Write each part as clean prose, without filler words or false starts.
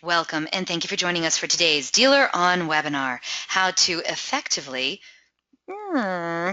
Welcome, and thank you for joining us for today's DealerOn webinar, how to effectively Hmm.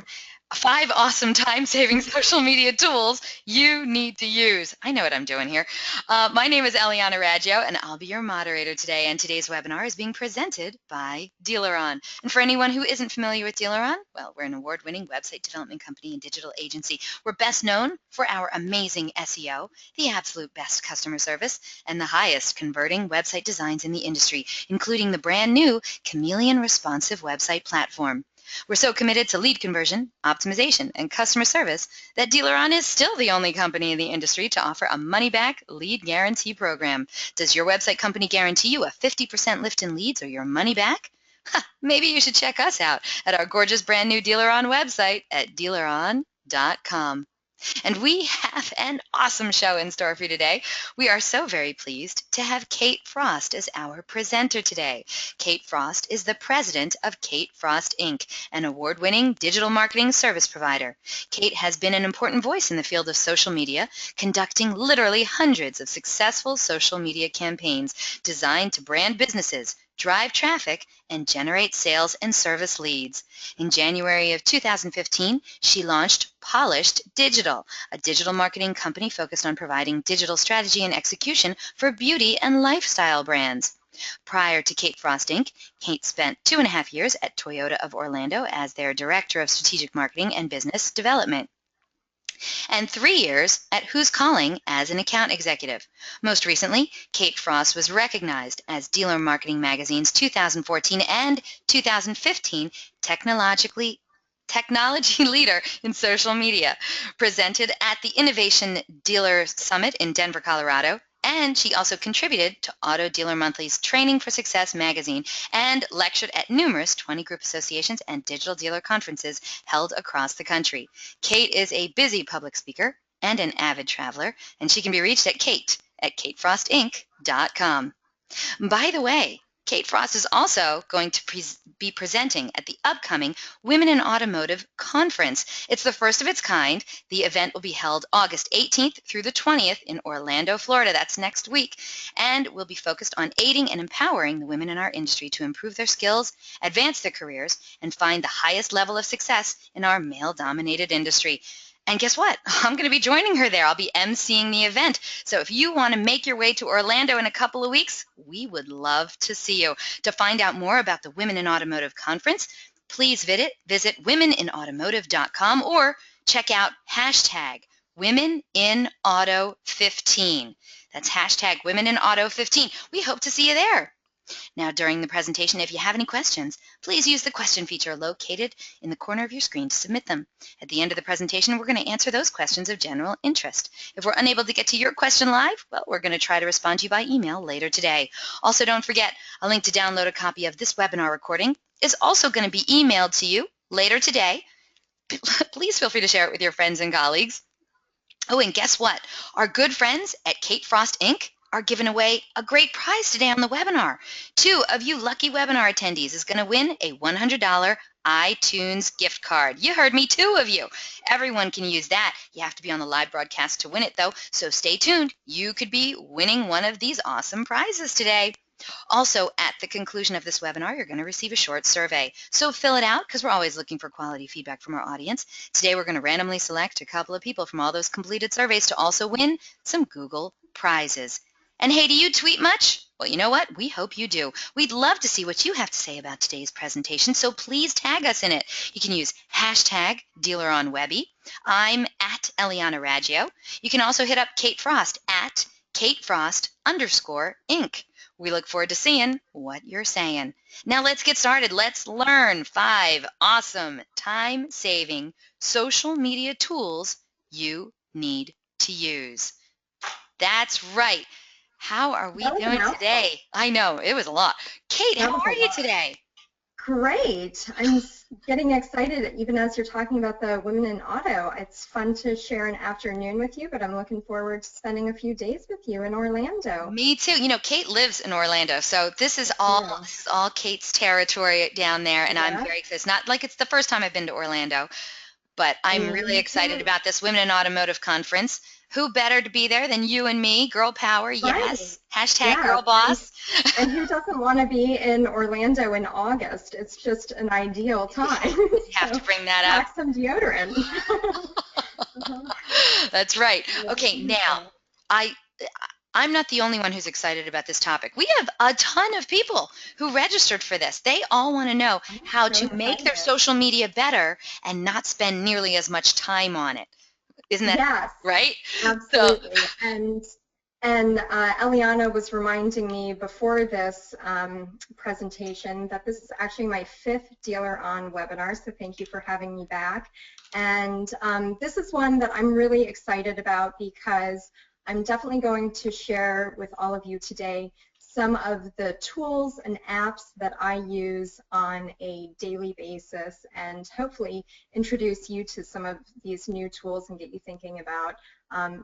5 awesome time-saving social media tools you need to use. I know what I'm doing here. My name is Eliana Raggio, and I'll be your moderator today. And today's webinar is being presented by DealerOn. And for anyone who isn't familiar with DealerOn, well, we're an award-winning website development company and digital agency. We're best known for our amazing SEO, the absolute best customer service, and the highest converting website designs in the industry, including the brand new Chameleon Responsive Website Platform. We're so committed to lead conversion, optimization, and customer service that DealerOn is still the only company in the industry to offer a money-back lead guarantee program. Does your website company guarantee you a 50% lift in leads or your money back? Maybe you should check us out at our gorgeous brand new DealerOn website at DealerOn.com. And we have an awesome show in store for you today. We are so very pleased to have Kate Frost as our presenter today. Kate Frost is the president of Kate Frost Inc., an award-winning digital marketing service provider. Kate has been an important voice in the field of social media, conducting literally hundreds of successful social media campaigns designed to brand businesses, drive traffic, and generate sales and service leads. In January of 2015, she launched Polished Digital, a digital marketing company focused on providing digital strategy and execution for beauty and lifestyle brands. Prior to Kate Frost Inc., Kate spent 2.5 years at Toyota of Orlando as their Director of Strategic Marketing and Business Development, and 3 years at Who's Calling as an account executive. Most recently, Kate Frost was recognized as Dealer Marketing Magazine's 2014 and 2015 technology leader in social media, presented at the Innovation Dealer Summit in Denver, Colorado. And she also contributed to Auto Dealer Monthly's Training for Success magazine and lectured at numerous 20 group associations and digital dealer conferences held across the country. Kate is a busy public speaker and an avid traveler, and she can be reached at kate@katefrostinc.com. By the way, Kate Frost is also going to be presenting at the upcoming Women in Automotive Conference. It's the first of its kind. The event will be held August 18th through the 20th in Orlando, Florida. That's next week, and will be focused on aiding and empowering the women in our industry to improve their skills, advance their careers, and find the highest level of success in our male-dominated industry. And guess what? I'm going to be joining her there. I'll be emceeing the event. So if you want to make your way to Orlando in a couple of weeks, we would love to see you. To find out more about the Women in Automotive Conference, please visit womeninautomotive.com or check out hashtag WomenInAuto15. That's hashtag WomenInAuto15. We hope to see you there. Now, during the presentation, if you have any questions, please use the question feature located in the corner of your screen to submit them. At the end of the presentation, we're going to answer those questions of general interest. If we're unable to get to your question live, well, we're going to try to respond to you by email later today. Also, don't forget, a link to download a copy of this webinar recording is also going to be emailed to you later today. Please feel free to share it with your friends and colleagues. Oh, and guess what? Our good friends at Kate Frost Inc. are giving away a great prize today on the webinar. 2 of you lucky webinar attendees is going to win a $100 iTunes gift card. You heard me, 2 of you. Everyone can use that. You have to be on the live broadcast to win it, though, so stay tuned. You could be winning one of these awesome prizes today. Also, at the conclusion of this webinar, you're going to receive a short survey. So fill it out because we're always looking for quality feedback from our audience. Today, we're going to randomly select a couple of people from all those completed surveys to also win some Google prizes. And hey, do you tweet much? Well, you know what? We hope you do. We'd love to see what you have to say about today's presentation, so please tag us in it. You can use hashtag DealerOnWebby. I'm at Eliana Raggio. You can also hit up Kate Frost at KateFrost_Inc. We look forward to seeing what you're saying. Now let's get started. Let's learn 5 awesome time-saving social media tools you need to use. That's right. How are we doing today? I know, it was a lot. Kate, how are you today? Great. I'm getting excited even as you're talking about the Women in Auto. It's fun to share an afternoon with you, but I'm looking forward to spending a few days with you in Orlando. Me too. You know, Kate lives in Orlando, so this is all Kate's territory down there, and I'm very excited. It's not like it's the first time I've been to Orlando, but I'm really excited about this Women in Automotive Conference. Who better to be there than you and me? Girl power, Right. yes. Hashtag Yes. girl boss. And who doesn't want to be in Orlando in August? It's just an ideal time. You have So to bring that up. pack some deodorant. Uh-huh. That's right. Okay, now Yeah. I I'm not the only one who's excited about this topic. We have a ton of people who registered for this. They all want to know I'm how so to make their excited. social media better and not spend nearly as much time on it. Isn't that Yes, right? So, absolutely. And Eliana was reminding me before this presentation that this is actually my 5th DealerOn webinar, so thank you for having me back. And this is one that I'm really excited about because I'm definitely going to share with all of you today some of the tools and apps that I use on a daily basis, and hopefully introduce you to some of these new tools and get you thinking about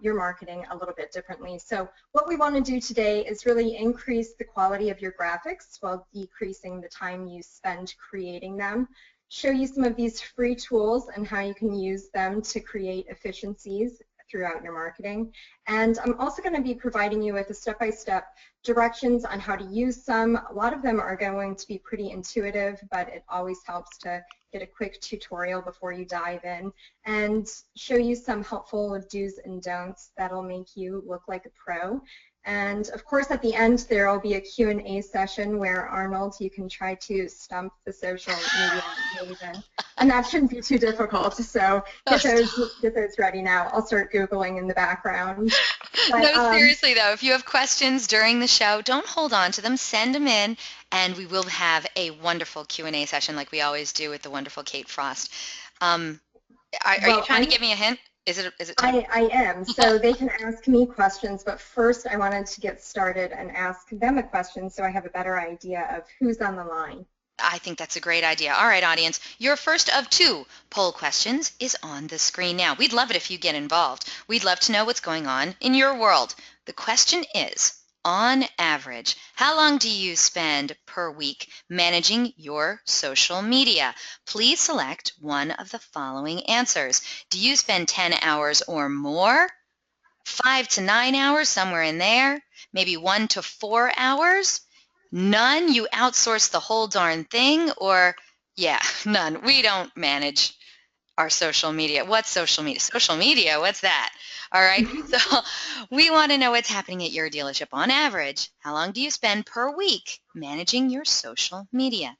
your marketing a little bit differently. So what we want to do today is really increase the quality of your graphics while decreasing the time you spend creating them, show you some of these free tools and how you can use them to create efficiencies throughout your marketing. And I'm also going to be providing you with a step-by-step directions on how to use some. A lot of them are going to be pretty intuitive, but it always helps to get a quick tutorial before you dive in and show you some helpful do's and don'ts that'll make you look like a pro. And of course, at the end, there will be a Q&A session where, Arnold, you can try to stump the social media maven. And that shouldn't be too difficult. So oh, get those ready now. I'll start Googling in the background. But no, seriously though, if you have questions during the show, don't hold on to them. Send them in, and we will have a wonderful Q&A session like we always do with the wonderful Kate Frost. Are you well, trying to give me a hint? Is it time? I am. So they can ask me questions, but first I wanted to get started and ask them a question so I have a better idea of who's on the line. I think that's a great idea. All right, audience, your first of 2 poll questions is on the screen now. We'd love it if you get involved. We'd love to know what's going on in your world. The question is, on average, how long do you spend per week managing your social media? Please select one of the following answers. Do you spend 10 hours or more? 5 to 9 hours, somewhere in there? Maybe 1 to 4 hours? None? You outsource the whole darn thing? Or, yeah, none. We don't manage our social media. What's social media? Social media, what's that? All right. So we want to know what's happening at your dealership on average. How long do you spend per week managing your social media?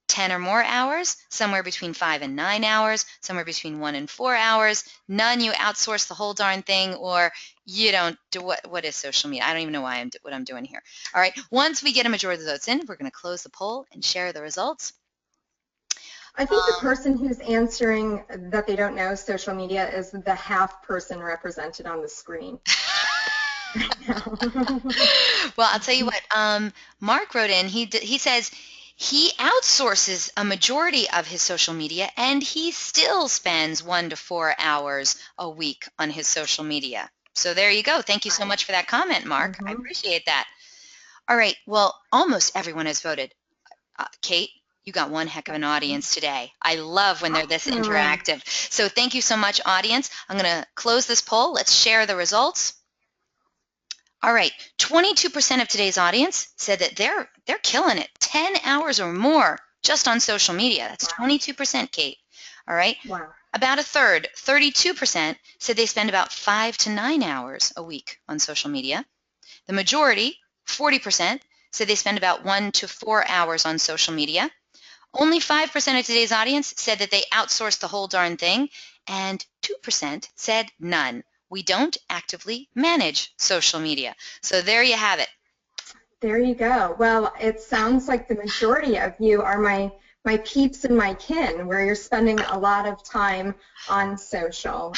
10 or more hours, somewhere between 5 and 9 hours, somewhere between 1 and 4 hours, none, you outsource the whole darn thing, or you don't do what is social media? I don't even know what I'm doing here. All right, once we get a majority of the votes in, we're going to close the poll and share the results. I think the person who's answering that they don't know social media is the half person represented on the screen. Well, I'll tell you what, Mark wrote in, he says he outsources a majority of his social media and he still spends 1 to 4 hours a week on his social media. So there you go. Thank you so much for that comment, Mark. I appreciate that. All right, well, almost everyone has voted. Kate, you got one heck of an audience today. I love when they're this interactive. So thank you so much, audience. I'm going to close this poll. Let's share the results. All right, 22% of today's audience said that they're killing it, 10 hours or more just on social media. That's 22%, Kate. All right. Wow. About a third, 32%, said they spend about 5 to 9 hours a week on social media. The majority, 40%, said they spend about 1 to 4 hours on social media. Only 5% of today's audience said that they outsource the whole darn thing, and 2% said none. We don't actively manage social media. So there you have it. There you go. Well, it sounds like the majority of you are my peeps and my kin, where you're spending a lot of time on social.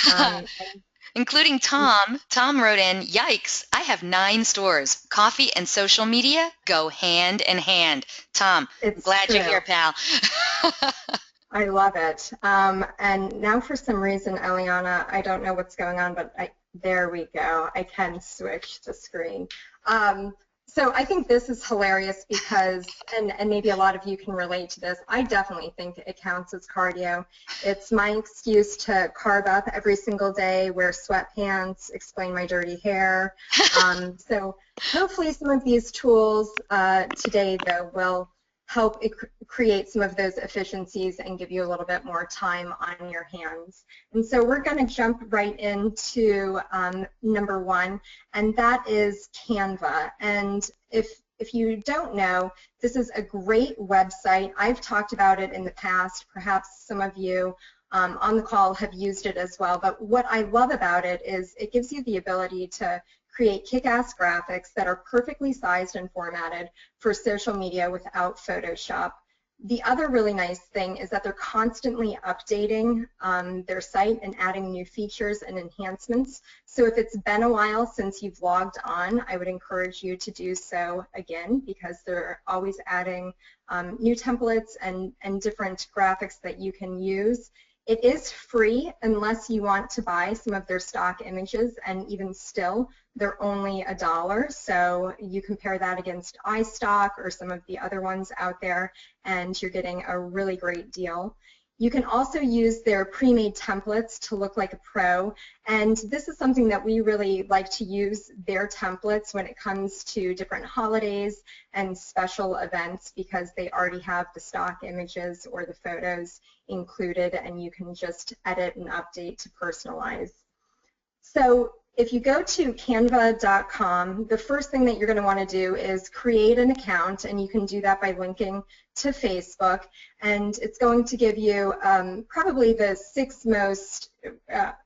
Including Tom. Tom wrote in, yikes, I have 9 stores. Coffee and social media go hand in hand. Tom, I'm glad you're here, pal. I love it. And now for some reason, Eliana, I don't know what's going on, but there we go. I can switch the screen. So I think this is hilarious because, and maybe a lot of you can relate to this, I definitely think it counts as cardio. It's my excuse to carb up every single day, wear sweatpants, explain my dirty hair. So hopefully some of these tools today, though, will help create some of those efficiencies and give you a little bit more time on your hands. And so we're going to jump right into number one, and that is Canva. And if you don't know, this is a great website. I've talked about it in the past. Perhaps some of you on the call have used it as well. But what I love about it is it gives you the ability to create kick-ass graphics that are perfectly sized and formatted for social media without Photoshop. The other really nice thing is that they're constantly updating their site and adding new features and enhancements. So if it's been a while since you've logged on, I would encourage you to do so again, because they're always adding new templates and different graphics that you can use. It is free unless you want to buy some of their stock images, and even still, they're only $1. So you compare that against iStock or some of the other ones out there, and you're getting a really great deal. You can also use their pre-made templates to look like a pro, and this is something that we really like to use, their templates, when it comes to different holidays and special events, because they already have the stock images or the photos included, and you can just edit and update to personalize. So if you go to canva.com, the first thing that you're going to want to do is create an account, and you can do that by linking to Facebook, and it's going to give you probably the 6 most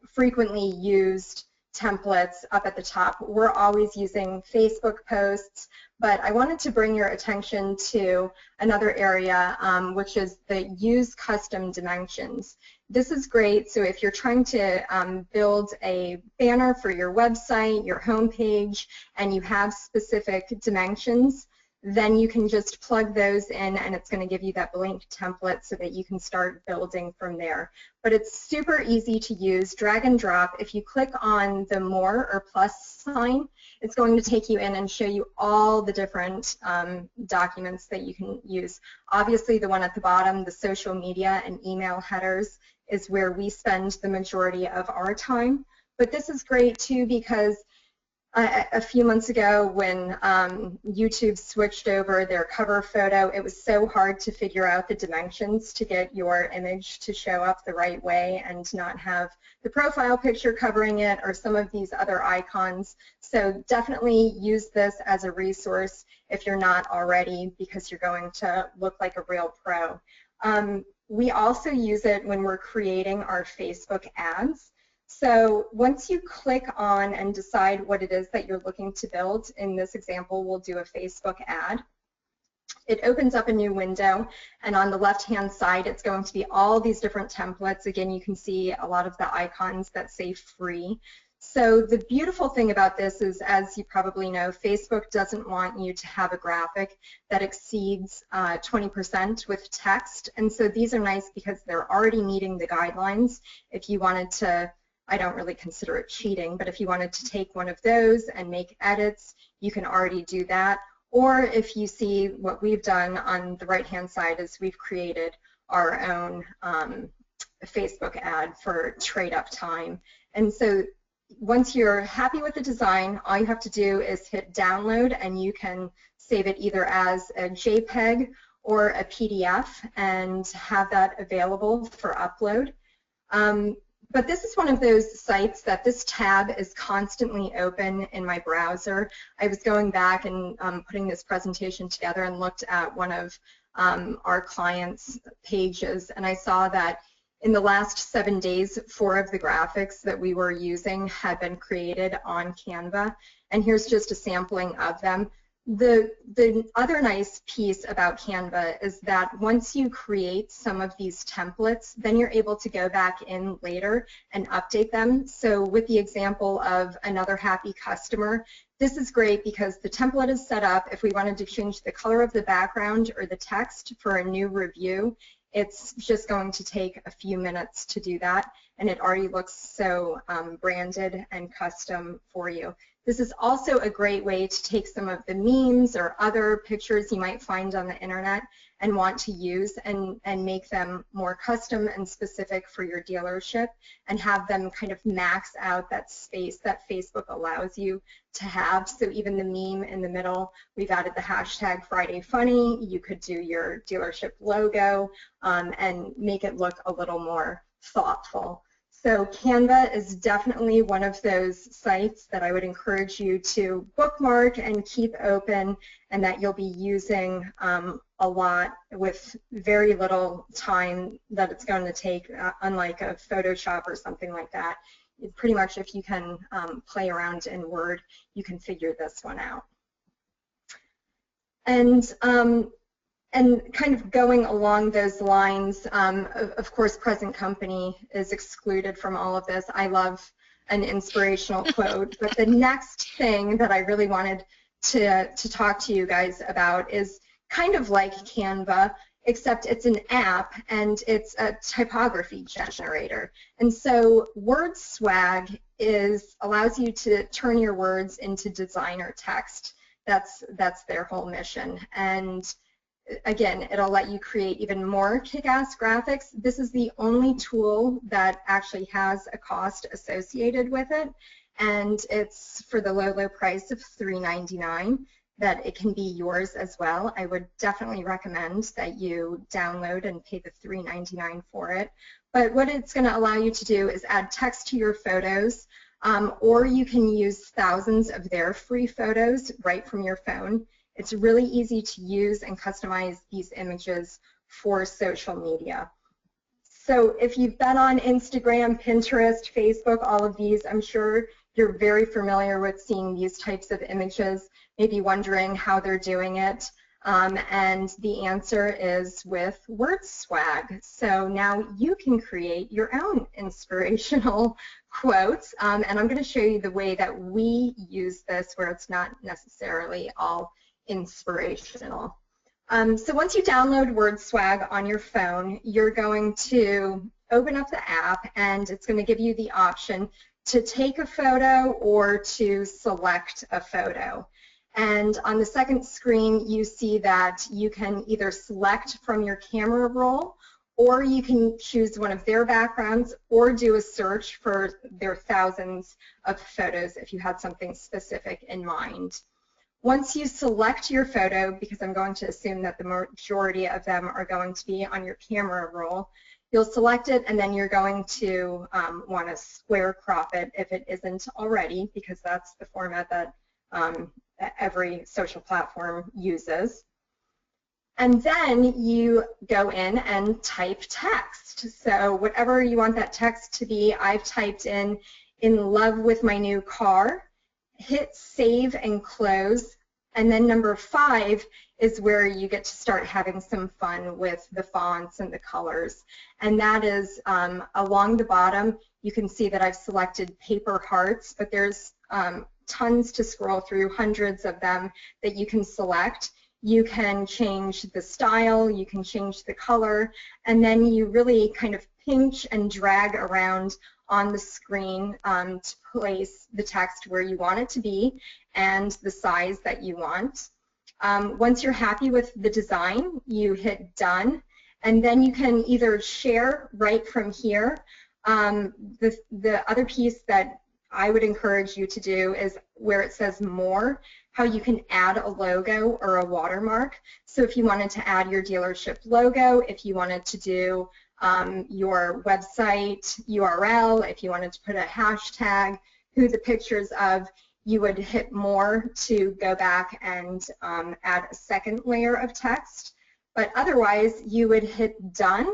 frequently used templates up at the top. We're always using Facebook posts, but I wanted to bring your attention to another area, which is the use custom dimensions. This is great. So if you're trying to build a banner for your website, your homepage, and you have specific dimensions, then you can just plug those in, and it's going to give you that blank template so that you can start building from there. But it's super easy to use, drag and drop. If you click on the more or plus sign, it's going to take you in and show you all the different documents that you can use. Obviously, the one at the bottom, the social media and email headers, is where we spend the majority of our time. But this is great too, because a few months ago when YouTube switched over their cover photo, it was so hard to figure out the dimensions to get your image to show up the right way and not have the profile picture covering it or some of these other icons. So definitely use this as a resource if you're not already, because you're going to look like a real pro. We also use it when we're creating our Facebook ads. So once you click on and decide what it is that you're looking to build, in this example, we'll do a Facebook ad. It opens up a new window, and on the left-hand side, it's going to be all these different templates. Again, you can see a lot of the icons that say free. So the beautiful thing about this is, as you probably know, Facebook doesn't want you to have a graphic that exceeds 20% with text. And so these are nice because they're already meeting the guidelines. If you wanted to, I don't really consider it cheating, but if you wanted to take one of those and make edits, you can already do that. Or if you see what we've done on the right-hand side is we've created our own Facebook ad for trade up time. And so once you're happy with the design, all you have to do is hit download, and you can save it either as a JPEG or a PDF and have that available for upload. But this is one of those sites that this tab is constantly open in my browser. I was going back and putting this presentation together and looked at one of our clients' pages, and I saw that in the last 7 days, 4 of the graphics that we were using had been created on Canva, and here's just a sampling of them. The other nice piece about Canva is that once you create some of these templates, then you're able to go back in later and update them. So with the example of another happy customer, this is great because the template is set up. If we wanted to change the color of the background or the text for a new review, it's just going to take a few minutes to do that, and it already looks so branded and custom for you. This is also a great way to take some of the memes or other pictures you might find on the internet and want to use and make them more custom and specific for your dealership and have them kind of max out that space that Facebook allows you to have. So even the meme in the middle, we've added the hashtag Friday Funny. You could do your dealership logo and make it look a little more thoughtful. So Canva is definitely one of those sites that I would encourage you to bookmark and keep open, and that you'll be using a lot with very little time that it's going to take, unlike a Photoshop or something like that. Pretty much if you can play around in Word, you can figure this one out. And kind of going along those lines, of course, present company is excluded from all of this. I love an inspirational quote, but the next thing that I really wanted to talk to you guys about is kind of like Canva, except it's an app and it's a typography generator. And so Word Swag allows you to turn your words into designer text. That's their whole mission. And again, it'll let you create even more kick-ass graphics. This is the only tool that actually has a cost associated with it, and it's for the low price of $3.99 that it can be yours as well. I would definitely recommend that you download and pay the $3.99 for it. But what it's going to allow you to do is add text to your photos, or you can use thousands of their free photos right from your phone. It's really easy to use and customize these images for social media. So if you've been on Instagram, Pinterest, Facebook, all of these, I'm sure you're very familiar with seeing these types of images, maybe wondering how they're doing it. And the answer is with Word Swag. So now you can create your own inspirational quotes. And I'm going to show you the way that we use this where it's not necessarily all inspirational. So once you download Word Swag on your phone, you're going to open up the app and it's going to give you the option to take a photo or to select a photo. And on the second screen, you see that you can either select from your camera roll, or you can choose one of their backgrounds, or do a search for their thousands of photos if you had something specific in mind. Once you select your photo, because I'm going to assume that the majority of them are going to be on your camera roll, you'll select it and then you're going to want to square crop it if it isn't already, because that's the format that every social platform uses. And then you go in and type text. So whatever you want that text to be, I've typed in love with my new car. Hit save and close, and then number 5 is where you get to start having some fun with the fonts and the colors, and that is along the bottom. You can see that I've selected paper hearts, but there's tons to scroll through, hundreds of them that you can select. You can change the style, you can change the color, and then you really kind of pinch and drag around on the screen to place the text where you want it to be and the size that you want. Once you're happy with the design, you hit done, and then you can either share right from here. The other piece that I would encourage you to do is where it says more, how you can add a logo or a watermark. So if you wanted to add your dealership logo, if you wanted to do your website URL, if you wanted to put a hashtag, who the pictures of, you would hit more to go back and add a second layer of text. But otherwise, you would hit done,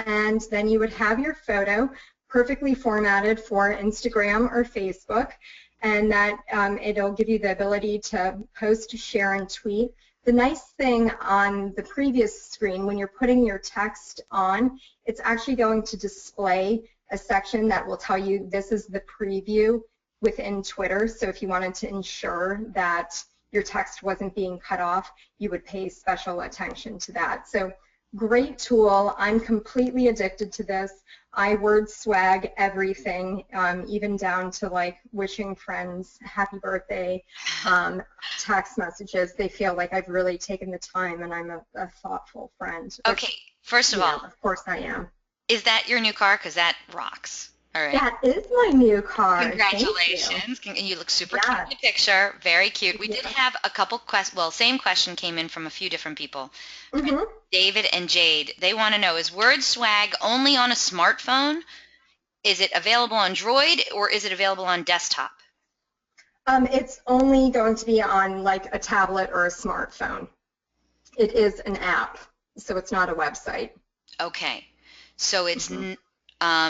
and then you would have your photo perfectly formatted for Instagram or Facebook, and that it'll give you the ability to post, share, and tweet. The nice thing on the previous screen, when you're putting your text on, it's actually going to display a section that will tell you this is the preview within Twitter. So if you wanted to ensure that your text wasn't being cut off, you would pay special attention to that. So Great tool. I'm completely addicted to this. I word swag everything, even down to like wishing friends happy birthday, text messages. They feel like I've really taken the time and I'm a thoughtful friend, Okay, which, first of you know, all, of course I am. is that your new car? Because that rocks. All right. That is my new car. Thank you. Congratulations. You look super cute Yeah. in the picture. Very cute. We did Yeah. have a couple questions. Well, same question came in from a few different people. hmm David and Jade, they want to know, is Word Swag only on a smartphone? Is it available on Droid or is it available on desktop? It's only going to be on like a tablet or a smartphone. It is an app, so it's not a website. Okay. So it's hmm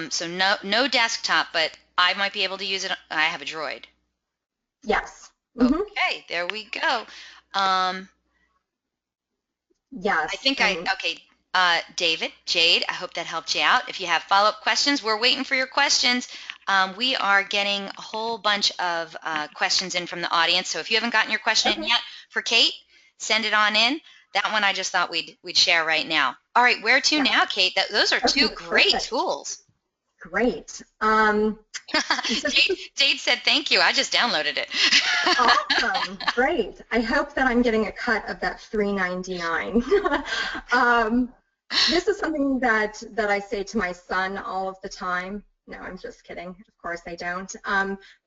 so no desktop, but I might be able to use it. I have a Droid. Yes. Okay, there we go. I Yes. think And okay, David, Jade, I hope that helped you out. If you have follow-up questions, we're waiting for your questions. We are getting a whole bunch of questions in from the audience, so if you haven't gotten your question in okay. yet for Kate, send it on in. That one I just thought we'd share right now. All right, where to Yeah. now, Kate? Those are two Okay. great Perfect. tools. Great. So this is Jade said thank you. I just downloaded it. awesome. Great. I hope that I'm getting a cut of that $3.99. This is something that I say to my son all of the time. No, I'm just kidding. Of course I don't.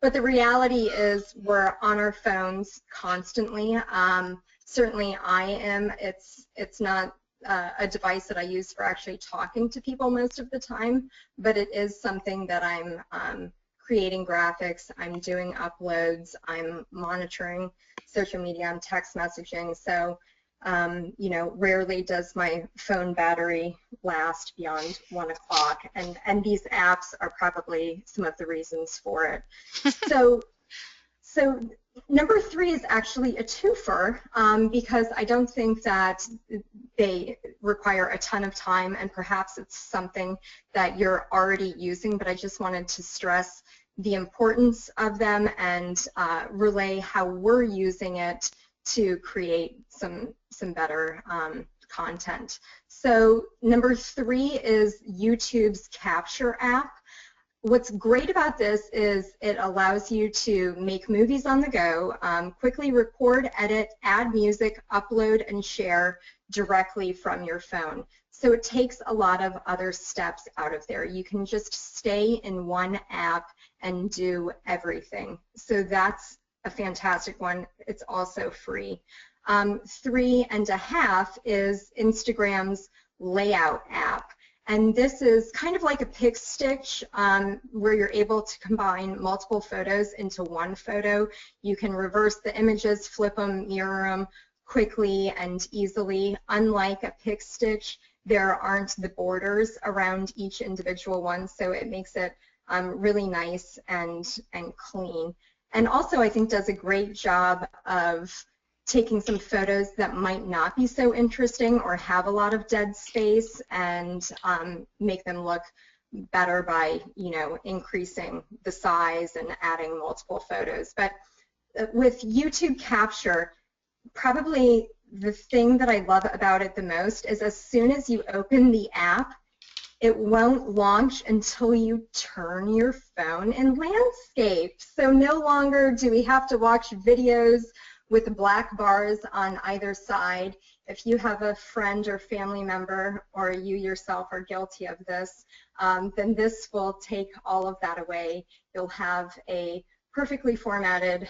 But the reality is we're on our phones constantly. Certainly I am. It's not a device that I use for actually talking to people most of the time, but it is something that I'm creating graphics, I'm doing uploads, I'm monitoring social media, I'm text messaging. So you know, rarely does my phone battery last beyond 1 o'clock, and these apps are probably some of the reasons for it. So number 3 is actually a twofer, because I don't think that they require a ton of time, and perhaps it's something that you're already using, but I just wanted to stress the importance of them and relay how we're using it to create some better content. So number 3 is YouTube's Capture app. What's great about this is it allows you to make movies on the go, quickly record, edit, add music, upload, and share directly from your phone. So it takes a lot of other steps out of there. You can just stay in one app and do everything. So that's a fantastic one. It's also free. 3.5 is Instagram's Layout app. And this is kind of like a pick stitch where you're able to combine multiple photos into one photo. You can reverse the images, flip them, mirror them quickly and easily. Unlike a pick stitch, there aren't the borders around each individual one, so it makes it really nice and clean. And also I think does a great job of taking some photos that might not be so interesting or have a lot of dead space and make them look better by, you know, increasing the size and adding multiple photos. But with YouTube Capture, probably the thing that I love about it the most is as soon as you open the app, it won't launch until you turn your phone in landscape. So no longer do we have to watch videos with black bars on either side. If you have a friend or family member, or you yourself are guilty of this, then this will take all of that away. You'll have a perfectly formatted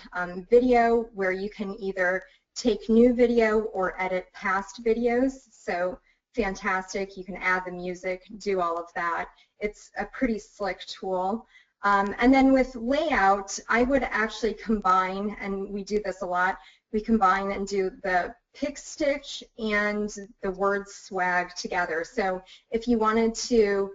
video where you can either take new video or edit past videos. So fantastic. You can add the music, do all of that. It's a pretty slick tool. And then with layout, I would actually combine, and we do this a lot, we combine and do the pick stitch and the word swag together. So if you wanted to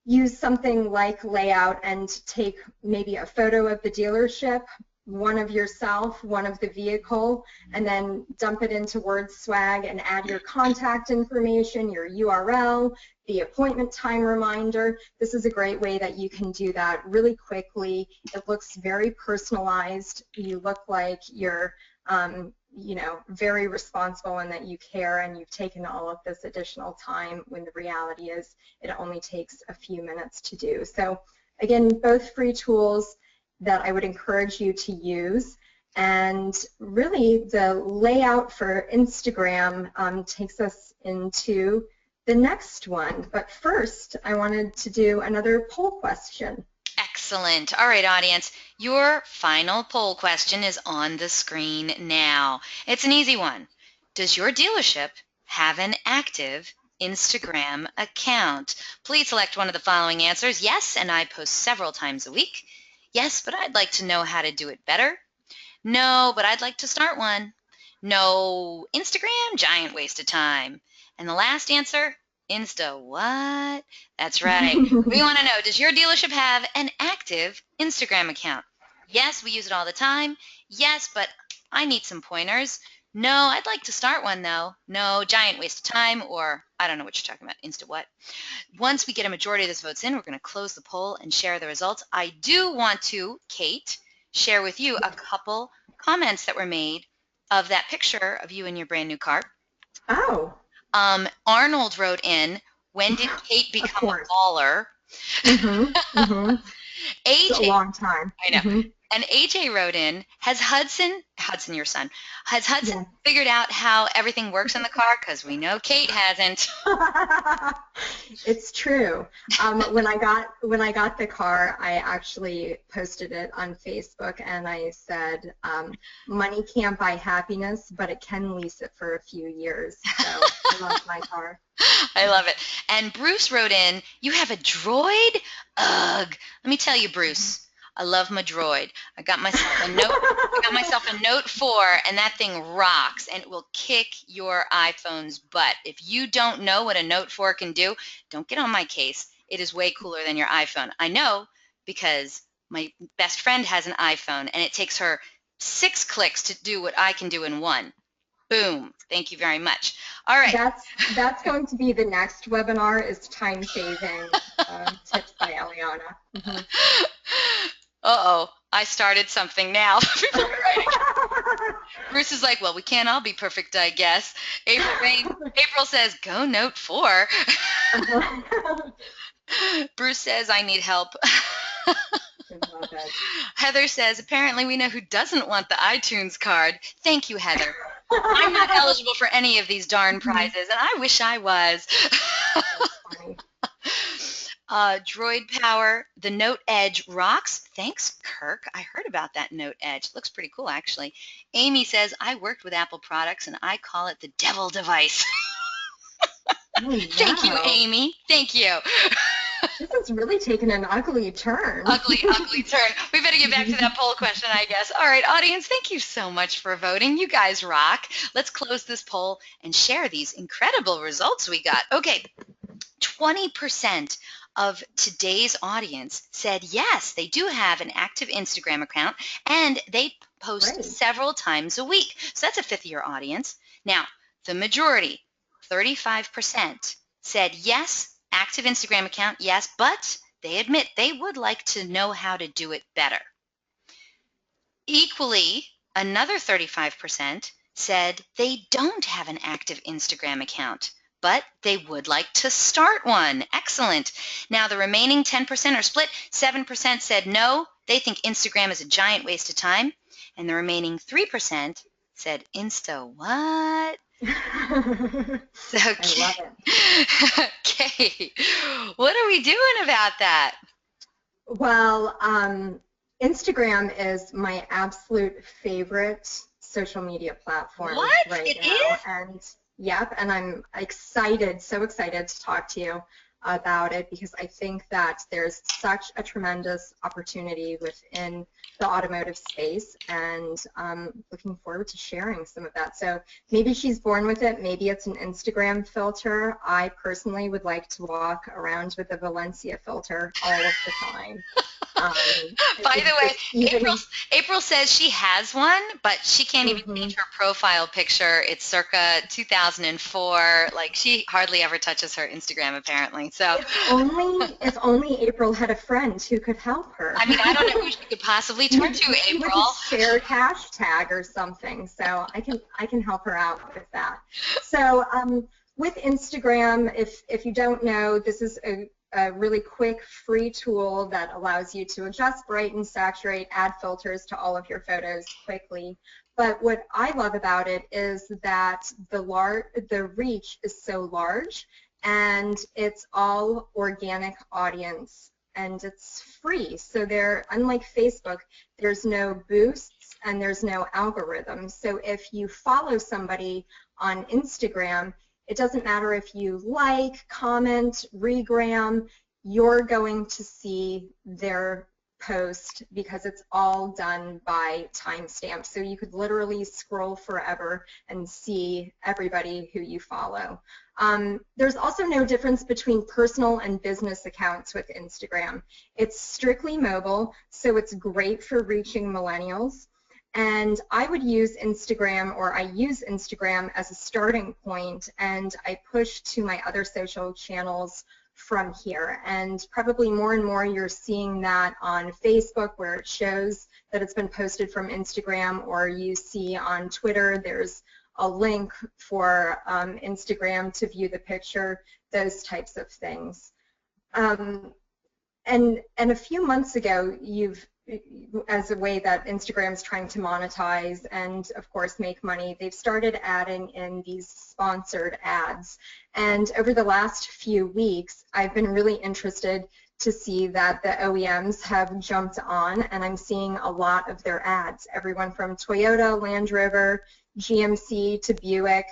use something like layout and take maybe a photo of the dealership, one of yourself, one of the vehicle, and then dump it into Word Swag and add your contact information, your URL, the appointment time reminder. This is a great way that you can do that really quickly. It looks very personalized. You look like you're very responsible and that you care and you've taken all of this additional time, when the reality is it only takes a few minutes to do. So again, both free tools that I would encourage you to use. And really the layout for Instagram takes us into the next one. But first, I wanted to do another poll question. Excellent. All right, audience, your final poll question is on the screen now. It's an easy one. Does your dealership have an active Instagram account? Please select one of the following answers. Yes, and I post several times a week. Yes, but I'd like to know how to do it better. No, but I'd like to start one. No, Instagram, giant waste of time. And the last answer, Insta what? That's right. We want to know, does your dealership have an active Instagram account? Yes, we use it all the time. Yes, but I need some pointers. No, I'd like to start one though. No, giant waste of time, or I don't know what you're talking about, Insta what? Once we get a majority of those votes in, we're going to close the poll and share the results. I do want to, Kate, share with you a couple comments that were made of that picture of you in your brand new car. Oh. Arnold wrote in, when did Kate become a baller? AJ, it's a long time. I know. And AJ wrote in, has Hudson, your son, has Hudson figured out how everything works in the car? Because we know Kate hasn't. It's true. When I got the car, I actually posted it on Facebook, and I said, money can't buy happiness, but it can lease it for a few years. So I love my car. I love it. And Bruce wrote in, you have a droid? Ugh. Let me tell you, Bruce, I love my droid. I got myself a Note 4, and that thing rocks, and it will kick your iPhone's butt. If you don't know what a Note 4 can do, don't get on my case. It is way cooler than your iPhone. I know, because my best friend has an iPhone, and it takes her 6 clicks to do what I can do in 1. Boom. Thank you very much. All right. That's going to be the next webinar, is time-saving tips by Eliana. Uh-oh, I started something now. Bruce is like, well, we can't all be perfect, I guess. April says, go Note 4. Bruce says, I need help. Heather says, apparently we know who doesn't want the iTunes card. Thank you, Heather. I'm not eligible for any of these darn prizes, and I wish I was. Droid Power, the Note Edge rocks. Thanks, Kirk. I heard about that Note Edge. Looks pretty cool, actually. Amy says, I worked with Apple products, and I call it the devil device. Thank you, Amy. Thank you. This has really taken an ugly turn. Ugly turn. We better get back to that poll question, I guess. All right, audience, thank you so much for voting. You guys rock. Let's close this poll and share these incredible results we got. Okay, 20% of today's audience said yes, they do have an active Instagram account, and they post several times a week. So that's a fifth of your audience. Now, the majority, 35%, said yes, active Instagram account, yes, but they admit they would like to know how to do it better. Equally, another 35% said they don't have an active Instagram account, but they would like to start one. Excellent. Now, the remaining 10% are split. 7% said no, they think Instagram is a giant waste of time, and the remaining 3% said, Insta what? Okay. I love it. Okay, what are we doing about that? Well, Instagram is my absolute favorite social media platform right now. And yep, and I'm excited, so excited to talk to you about it, because I think that there's such a tremendous opportunity within the automotive space, and looking forward to sharing some of that. So maybe she's born with it, maybe it's an Instagram filter. I personally would like to walk around with a Valencia filter all of the time. By the way, April says she has one, but she can't even change her profile picture. It's circa 2004. Like, she hardly ever touches her Instagram, apparently. amazing. So if only April had a friend who could help her. I mean, I don't know who she could possibly turn to, Maybe with April. a shared hashtag or something. So I can help her out with that. So with Instagram, if you don't know, this is a really quick free tool that allows you to adjust, brighten, saturate, add filters to all of your photos quickly. But what I love about it is that the reach is so large, and it's all organic audience, and it's free. So unlike Facebook, there's no boosts and there's no algorithm. So if you follow somebody on Instagram, it doesn't matter if you like, comment, regram, you're going to see their post because it's all done by timestamp. So you could literally scroll forever and see everybody who you follow. There's also no difference between personal and business accounts with Instagram. It's strictly mobile, so it's great for reaching millennials. And I would use Instagram, or I use Instagram as a starting point, and I push to my other social channels from here. And probably more and more you're seeing that on Facebook, where it shows that it's been posted from Instagram, or you see on Twitter there's a link for Instagram to view the picture, those types of things. And a few months ago, as a way that Instagram's trying to monetize and, of course, make money, they've started adding in these sponsored ads. And over the last few weeks, I've been really interested to see that the OEMs have jumped on, and I'm seeing a lot of their ads, everyone from Toyota, Land Rover, GMC to Buick.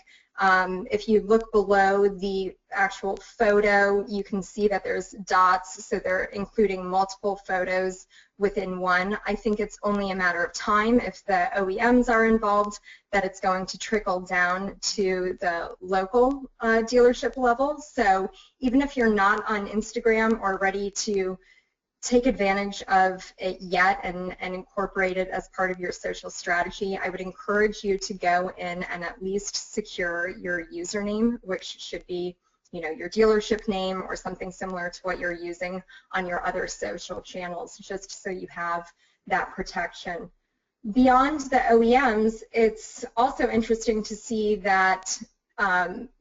If you look below the actual photo, you can see that there's dots, so they're including multiple photos within one. I think it's only a matter of time, if the OEMs are involved, that it's going to trickle down to the local dealership level. So even if you're not on Instagram or ready to take advantage of it yet and incorporate it as part of your social strategy, I would encourage you to go in and at least secure your username, which should be, you know, your dealership name or something similar to what you're using on your other social channels, just so you have that protection. Beyond the OEMs, it's also interesting to see that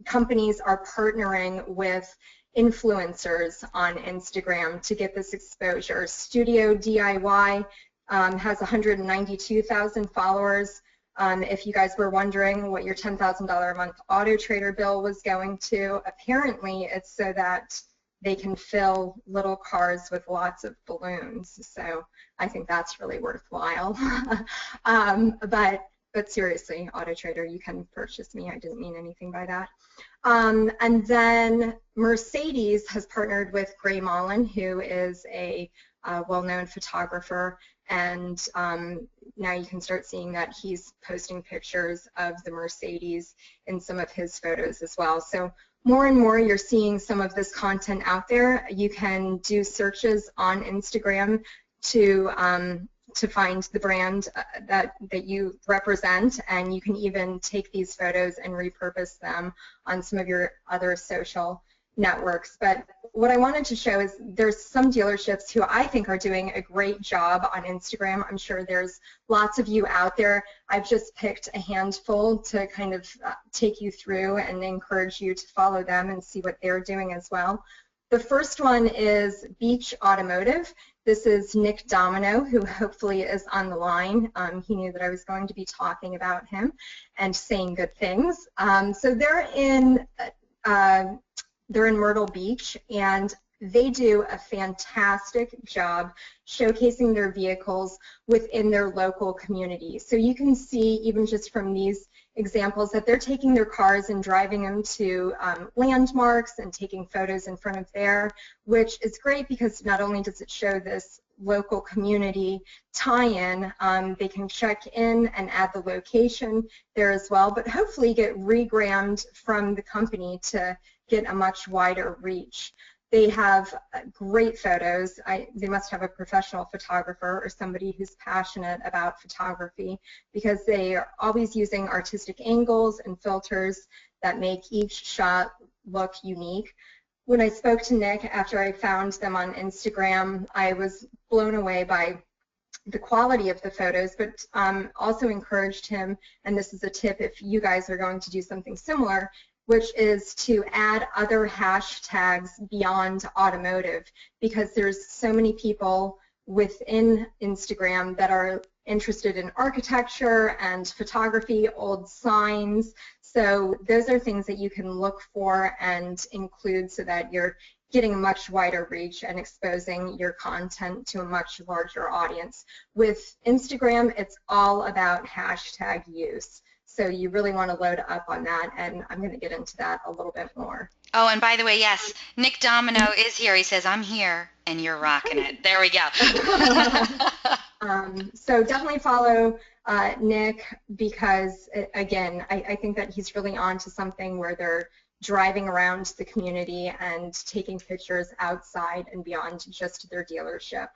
companies are partnering with influencers on Instagram to get this exposure. Studio DIY has 192,000 followers. If you guys were wondering what your $10,000 a month Auto Trader bill was going to, apparently it's so that they can fill little cars with lots of balloons. So I think that's really worthwhile. But seriously, Auto Trader, you can purchase me. I didn't mean anything by that. And then Mercedes has partnered with Gray Mullen, who is a well-known photographer, and now you can start seeing that he's posting pictures of the Mercedes in some of his photos as well. So more and more you're seeing some of this content out there. You can do searches on Instagram to find the brand that you represent, and you can even take these photos and repurpose them on some of your other social networks. But what I wanted to show is there's some dealerships who I think are doing a great job on Instagram. I'm sure there's lots of you out there. I've just picked a handful to kind of take you through and encourage you to follow them and see what they're doing as well. The first one is Beach Automotive. This is Nick Domino, who hopefully is on the line. He knew that I was going to be talking about him and saying good things. So they're in Myrtle Beach, and they do a fantastic job showcasing their vehicles within their local community. So you can see, even just from these examples, that they're taking their cars and driving them to landmarks and taking photos in front of there, which is great because not only does it show this local community tie-in, they can check in and add the location there as well, but hopefully get regrammed from the company to get a much wider reach. They have great photos. They must have a professional photographer or somebody who's passionate about photography, because they are always using artistic angles and filters that make each shot look unique. when I spoke to Nick after I found them on Instagram, I was blown away by the quality of the photos, but also encouraged him, and this is a tip if you guys are going to do something similar, which is to add other hashtags beyond automotive, because there's so many people within Instagram that are interested in architecture and photography, old signs. So those are things that you can look for and include so that you're getting a much wider reach and exposing your content to a much larger audience. With Instagram, it's all about hashtag use. So you really want to load up on that, and I'm going to get into that a little bit more. Oh, and by the way, yes, Nick Domino is here. He says, I'm here, and you're rocking it. There we go. So definitely follow Nick, because, again, I think that he's really on to something where they're driving around the community and taking pictures outside and beyond just their dealership.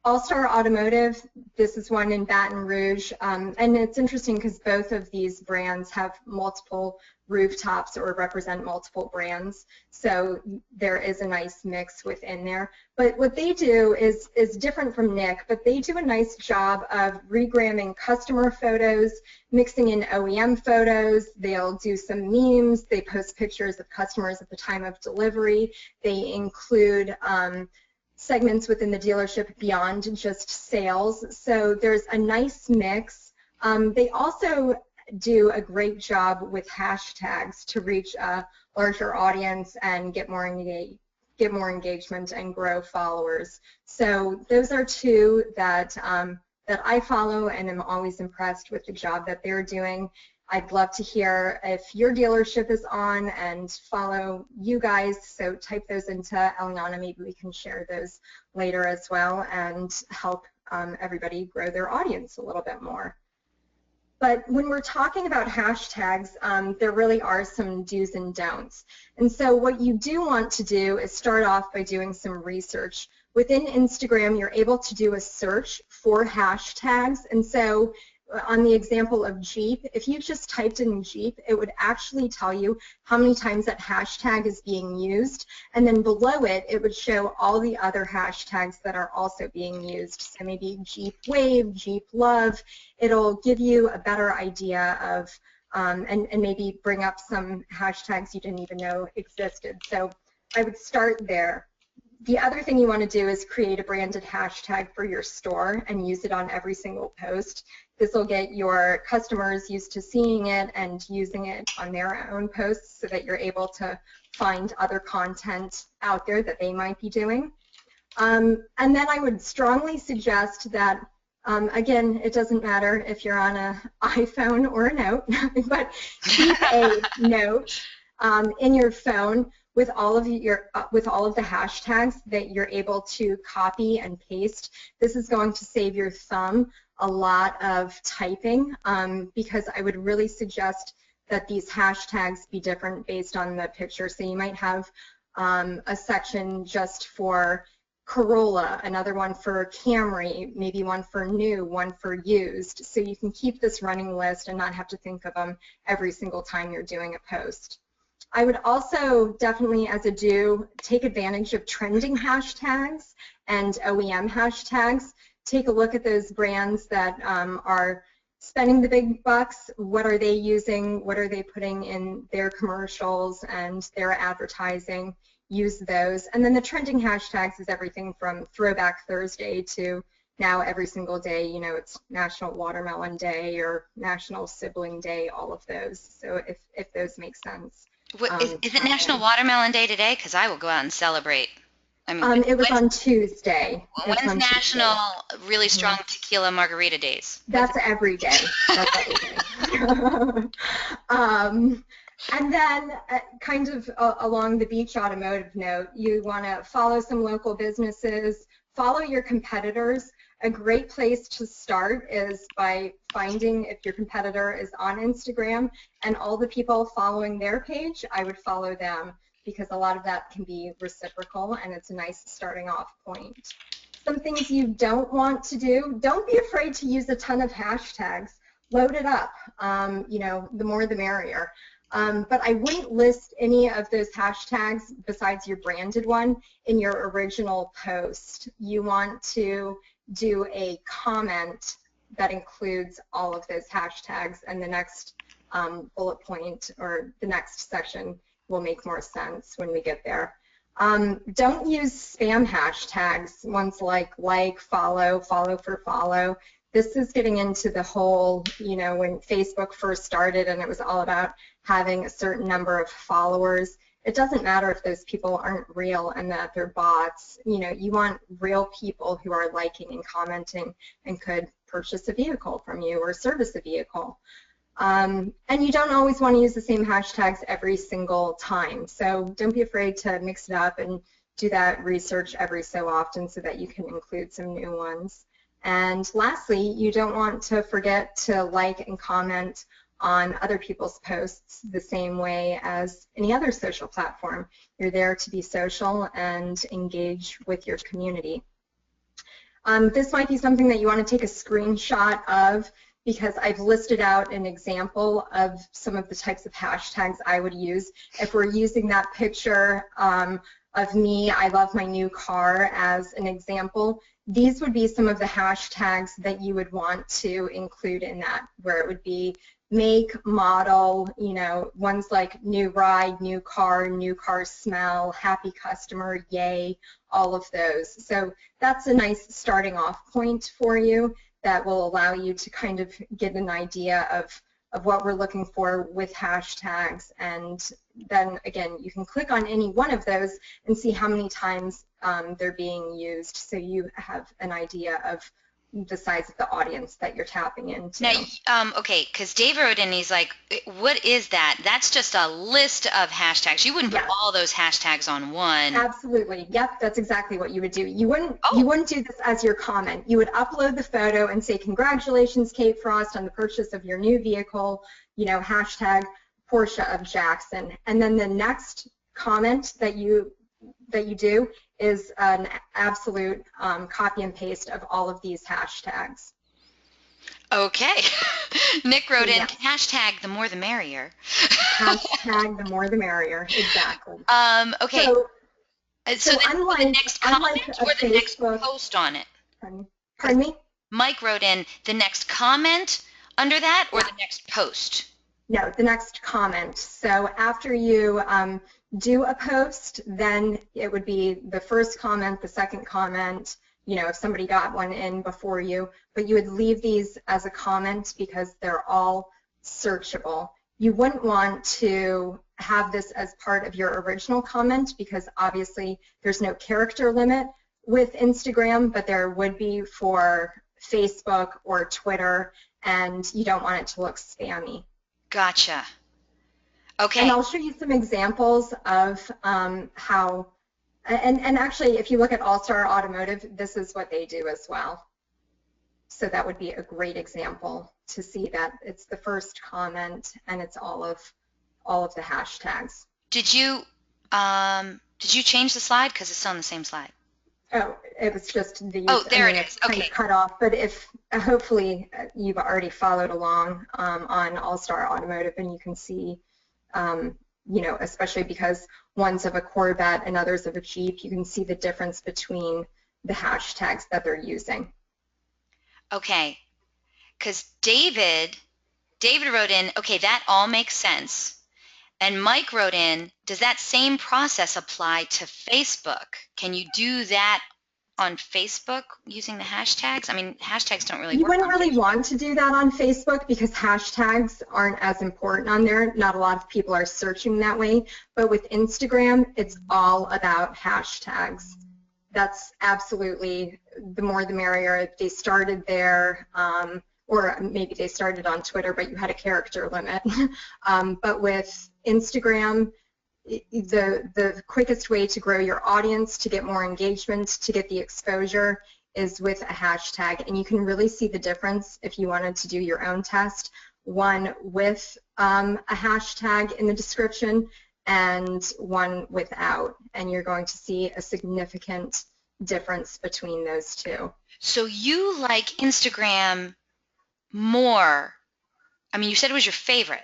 All-Star Automotive, this is one in Baton Rouge, and it's interesting because both of these brands have multiple rooftops or represent multiple brands, so there is a nice mix within there. But what they do is different from Nick, but they do a nice job of regramming customer photos, mixing in OEM photos. They'll do some memes. They post pictures of customers at the time of delivery. They include segments within the dealership beyond just sales. So there's a nice mix. They also do a great job with hashtags to reach a larger audience and get more engagement and grow followers. So those are two that that I follow, and I'm always impressed with the job that they're doing. I'd love to hear if your dealership is on and follow you guys, so type those into Eliana. Maybe we can share those later as well and help everybody grow their audience a little bit more. But when we're talking about hashtags, there really are some do's and don'ts. And so what you do want to do is start off by doing some research. Within Instagram, you're able to do a search for hashtags. And so on the example of Jeep, if you just typed in Jeep, it would actually tell you how many times that hashtag is being used, and then below it, it would show all the other hashtags that are also being used. So maybe Jeep Wave, Jeep Love. It'll give you a better idea of, and maybe bring up some hashtags you didn't even know existed. So I would start there. The other thing you want to do is create a branded hashtag for your store and use it on every single post. This will get your customers used to seeing it and using it on their own posts so that you're able to find other content out there that they might be doing. And then I would strongly suggest that, again, it doesn't matter if you're on an iPhone or a note, but keep a note in your phone with all of the hashtags that you're able to copy and paste. This is going to save your thumb a lot of typing, because I would really suggest that these hashtags be different based on the picture. So you might have a section just for Corolla, another one for Camry, maybe one for new, one for used. So you can keep this running list and not have to think of them every single time you're doing a post. I would also definitely, as a do, take advantage of trending hashtags and OEM hashtags. Take a look at those brands that are spending the big bucks. What are they using? What are they putting in their commercials and their advertising? Use those. And then the trending hashtags is everything from Throwback Thursday to now every single day, you know, it's National Watermelon Day or National Sibling Day, all of those. So if those make sense. Is it National Watermelon Day today? Because I will go out and celebrate. I mean, it was on Tuesday. When's National Really Strong Tequila Margarita Days? That's every day. That's every day. And then kind of along the beach automotive note, you want to follow some local businesses, follow your competitors. A great place to start is by finding if your competitor is on Instagram, and all the people following their page, I would follow them, because a lot of that can be reciprocal and it's a nice starting off point. Some things you don't want to do, don't be afraid to use a ton of hashtags. Load it up. You know, the more the merrier. But I wouldn't list any of those hashtags besides your branded one in your original post. You want to do a comment that includes all of those hashtags, and the next bullet point or the next section will make more sense when we get there. Don't use spam hashtags, ones like, follow, follow for follow. This is getting into the whole, when Facebook first started and it was all about having a certain number of followers. It doesn't matter if those people aren't real and that they're bots. You want real people who are liking and commenting and could purchase a vehicle from you or service a vehicle. And you don't always want to use the same hashtags every single time. So don't be afraid to mix it up and do that research every so often so that you can include some new ones. And lastly, you don't want to forget to like and comment on other people's posts the same way as any other social platform. You're there to be social and engage with your community. This might be something that you want to take a screenshot of, because I've listed out an example of some of the types of hashtags I would use. If we're using that picture of me, I love my new car, as an example, these would be some of the hashtags that you would want to include in that, where it would be make, model, ones like new ride, new car smell, happy customer, yay, all of those. So that's a nice starting off point for you that will allow you to kind of get an idea of what we're looking for with hashtags. And then again, you can click on any one of those and see how many times they're being used, so you have an idea of the size of the audience that you're tapping into. Now, okay, because Dave wrote in, he's like, what is that? That's just a list of hashtags. You wouldn't put all those hashtags on one. Absolutely. Yep, that's exactly what you would do. You wouldn't do this as your comment. You would upload the photo and say, congratulations, Kate Frost, on the purchase of your new vehicle, hashtag Porsche of Jackson. And then the next comment that you do is an absolute copy and paste of all of these hashtags. Okay. Nick wrote in, hashtag the more the merrier. Hashtag the more the merrier, exactly. Okay. So unlike, the next comment or the next post on it? Pardon me? Mike wrote in the next comment under that, or the next post? No, the next comment. So after you do a post, then it would be the first comment, the second comment, if somebody got one in before you, but you would leave these as a comment because they're all searchable. You wouldn't want to have this as part of your original comment because obviously there's no character limit with Instagram, but there would be for Facebook or Twitter, and you don't want it to look spammy. Gotcha. Okay. And I'll show you some examples of how, and actually if you look at All Star Automotive, this is what they do as well. So that would be a great example to see that it's the first comment and it's all of the hashtags. Did you change the slide, because it's on the same slide? Oh, it was just the there it is. Okay. Kind of cut off, but if hopefully you've already followed along on All Star Automotive, and you can see, especially because one's of a Corvette and others of a Jeep, you can see the difference between the hashtags that they're using. Okay, because David wrote in, okay, that all makes sense. And Mike wrote in, does that same process apply to Facebook? Can you do that on Facebook using the hashtags? I mean, hashtags don't really work. You wouldn't really want to do that on Facebook because hashtags aren't as important on there. Not a lot of people are searching that way. But with Instagram, it's all about hashtags. That's absolutely the more the merrier. They started there, or maybe they started on Twitter, but you had a character limit. But with Instagram, the quickest way to grow your audience, to get more engagement, to get the exposure is with a hashtag. And you can really see the difference if you wanted to do your own test, one with a hashtag in the description and one without. And you're going to see a significant difference between those two. So you like Instagram more? I mean, you said it was your favorite.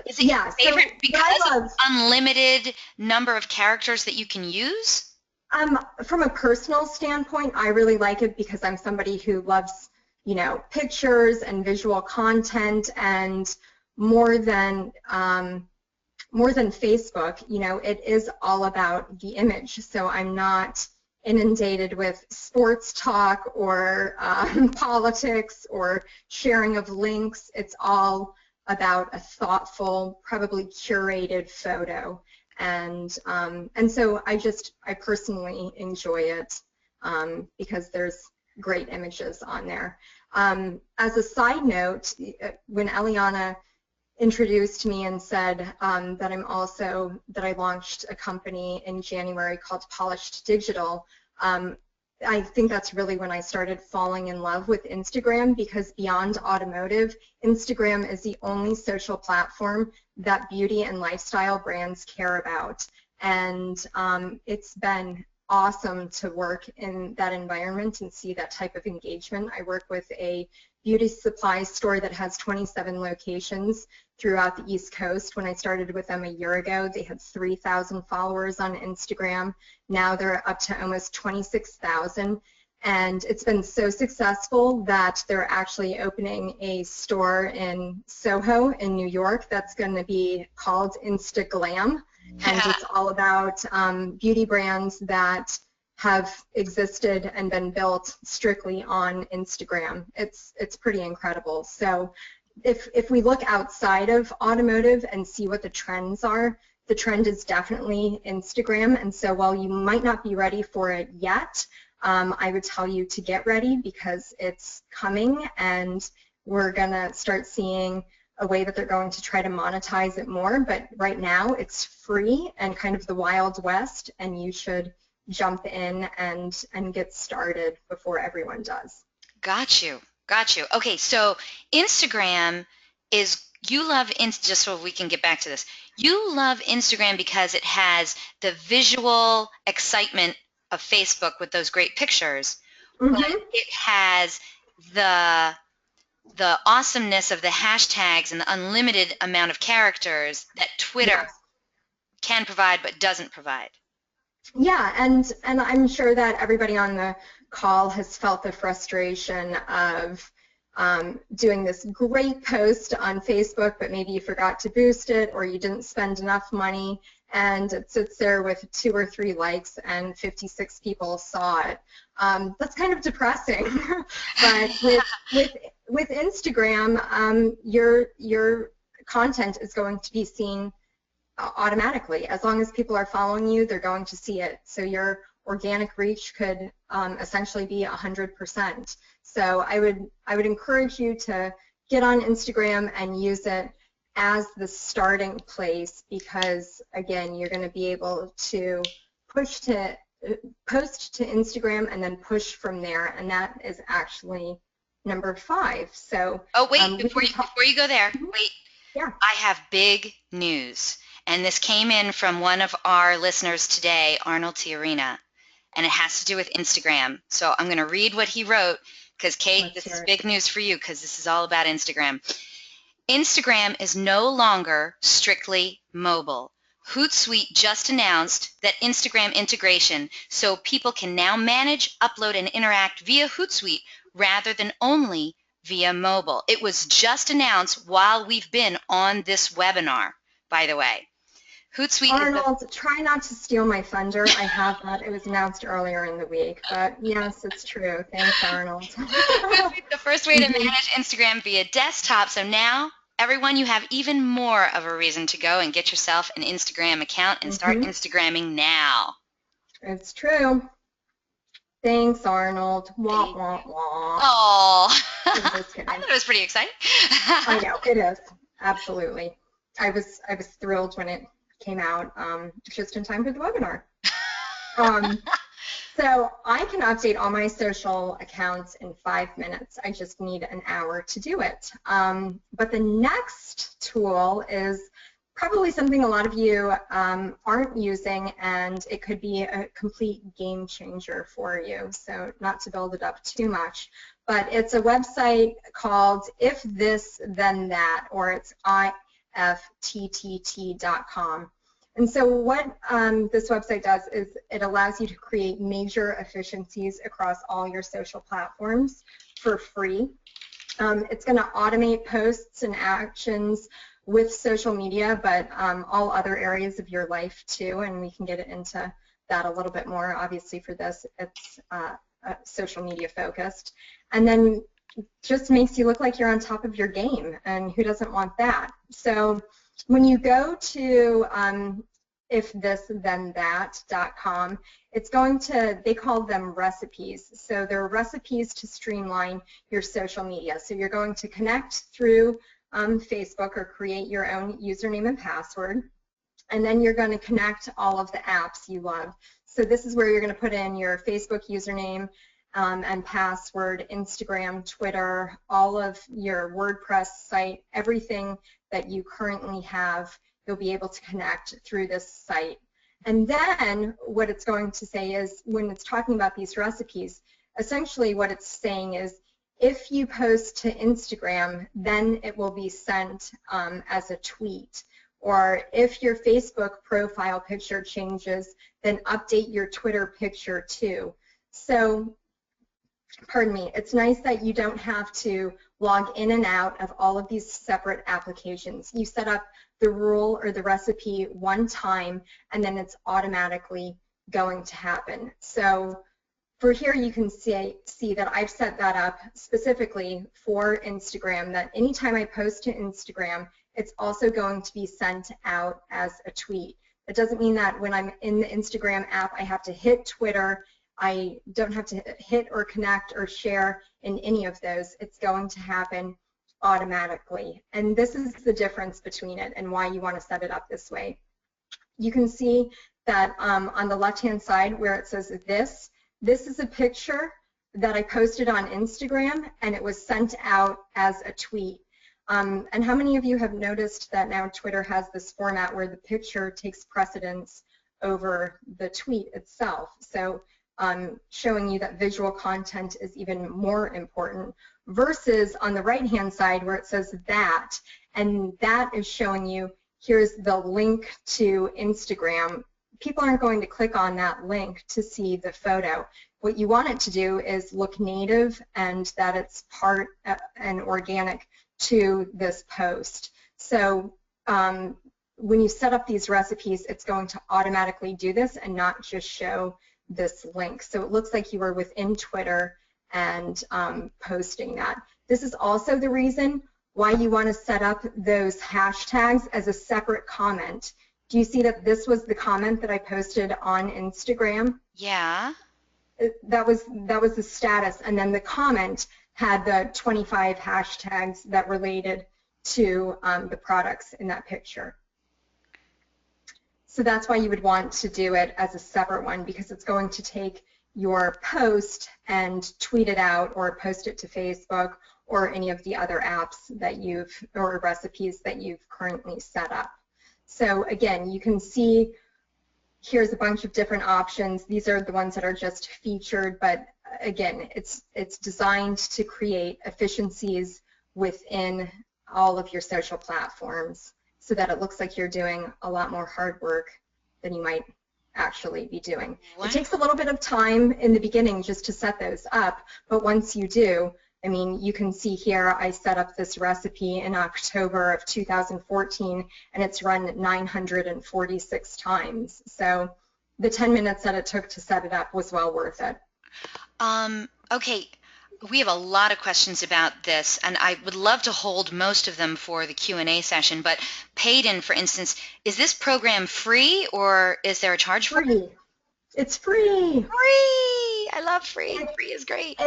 Is it your Yeah, so favorite what I because of love, unlimited number of characters that you can use? from a personal standpoint, I really like it because I'm somebody who loves, pictures and visual content, and more than more than Facebook, it is all about the image. So I'm not inundated with sports talk or politics or sharing of links. It's all about a thoughtful, probably curated photo. And so I personally enjoy it because there's great images on there. As a side note, when Eliana introduced me and said that I launched a company in January called Polished Digital. I think that's really when I started falling in love with Instagram, because beyond automotive, Instagram is the only social platform that beauty and lifestyle brands care about. And it's been awesome to work in that environment and see that type of engagement. I work with a beauty supply store that has 27 locations throughout the East Coast. When I started with them a year ago, they had 3,000 followers on Instagram. Now they're up to almost 26,000. And it's been so successful that they're actually opening a store in Soho in New York that's going to be called Instaglam. And it's all about beauty brands that have existed and been built strictly on Instagram. It's pretty incredible. So if we look outside of automotive and see what the trends are, the trend is definitely Instagram. And so while you might not be ready for it yet, I would tell you to get ready, because it's coming, and we're going to start seeing a way that they're going to try to monetize it more. But right now it's free and kind of the Wild West, and you should jump in and get started before everyone does. Got you. Got you. Okay, so Instagram is, you love, just so we can get back to this, you love Instagram because it has the visual excitement of Facebook with those great pictures, but it has the awesomeness of the hashtags and the unlimited amount of characters that Twitter can provide but doesn't provide. Yeah, and I'm sure that everybody on the call has felt the frustration of doing this great post on Facebook, but maybe you forgot to boost it, or you didn't spend enough money, and it sits there with 2 or 3 likes and 56 people saw it. That's kind of depressing. But with Instagram, your content is going to be seen automatically. As long as people are following you, they're going to see it. So your organic reach could essentially be 100%. So I would encourage you to get on Instagram and use it as the starting place, because again, you're going to be able to post to Instagram and then push from there, and that is actually number 5. So wait, before you go there, wait. Yeah. I have big news. And this came in from one of our listeners today, Arnold Tiarina, and it has to do with Instagram. So I'm going to read what he wrote, because Kate, this is big news for you, because this is all about Instagram. Instagram is no longer strictly mobile. Hootsuite just announced that Instagram integration, so people can now manage, upload, and interact via Hootsuite rather than only via mobile. It was just announced while we've been on this webinar, by the way. Hootsuite Arnold, try not to steal my thunder. I have that. It was announced earlier in the week, but yes, it's true. Thanks, Arnold. Hootsuite's the first way to manage Instagram via desktop. So now, everyone, you have even more of a reason to go and get yourself an Instagram account and start Instagramming now. It's true. Thanks, Arnold. Wah, wah, wah. Oh, I thought it was pretty exciting. I know, it is. Absolutely. I was thrilled when it came out just in time for the webinar. So I can update all my social accounts in 5 minutes. I just need an hour to do it. But the next tool is probably something a lot of you aren't using, and it could be a complete game changer for you. So not to build it up too much, but it's a website called If This Then That, or it's ffTTT.com. And so what this website does is it allows you to create major efficiencies across all your social platforms for free. It's going to automate posts and actions with social media, but all other areas of your life too, and we can get into that a little bit more. Obviously for this, it's social media focused. And then just makes you look like you're on top of your game, and who doesn't want that? So when you go to ifthisthenThat.com, it's going to, they call them recipes. So they're recipes to streamline your social media. So you're going to connect through Facebook or create your own username and password, and then you're going to connect all of the apps you love. So this is where you're going to put in your Facebook username and password, Instagram, Twitter, all of your WordPress site, everything that you currently have, you'll be able to connect through this site. And then what it's going to say is, when it's talking about these recipes, essentially what it's saying is, if you post to Instagram, then it will be sent as a tweet. Or if your Facebook profile picture changes, then update your Twitter picture too. So, pardon me, it's nice that you don't have to log in and out of all of these separate applications. You set up the rule or the recipe one time, and then it's automatically going to happen. So for here, you can see that I've set that up specifically for Instagram, that anytime I post to Instagram, it's also going to be sent out as a tweet. It doesn't mean that when I'm in the Instagram app, I have to hit Twitter. I don't have to hit or connect or share in any of those. It's going to happen automatically. And this is the difference between it and why you want to set it up this way. You can see that on the left-hand side where it says this is a picture that I posted on Instagram, and it was sent out as a tweet. And how many of you have noticed that now Twitter has this format where the picture takes precedence over the tweet itself? So showing you that visual content is even more important, versus on the right-hand side where it says that, and that is showing you, here's the link to Instagram. People aren't going to click on that link to see the photo. What you want it to do is look native and that it's part and organic to this post. So when you set up these recipes, it's going to automatically do this and not just show this link. So it looks like you were within Twitter and posting that. This is also the reason why you want to set up those hashtags as a separate comment. Do you see that this was the comment that I posted on Instagram? Yeah. That was the status, and then the comment had the 25 hashtags that related to the products in that picture. So that's why you would want to do it as a separate one, because it's going to take your post and tweet it out or post it to Facebook or any of the other apps that or recipes that you've currently set up. So again, you can see here's a bunch of different options. These are the ones that are just featured, but again, it's designed to create efficiencies within all of your social platforms so that it looks like you're doing a lot more hard work than you might actually be doing. Wow. It takes a little bit of time in the beginning just to set those up, but once you do, I mean, you can see here I set up this recipe in October of 2014, and it's run 946 times. So the 10 minutes that it took to set it up was well worth it. Okay, we have a lot of questions about this, and I would love to hold most of them for the Q&A session, but Payton, for instance, is this program free or is there a charge for it? Free. It's free. Free! I love free. Free is great.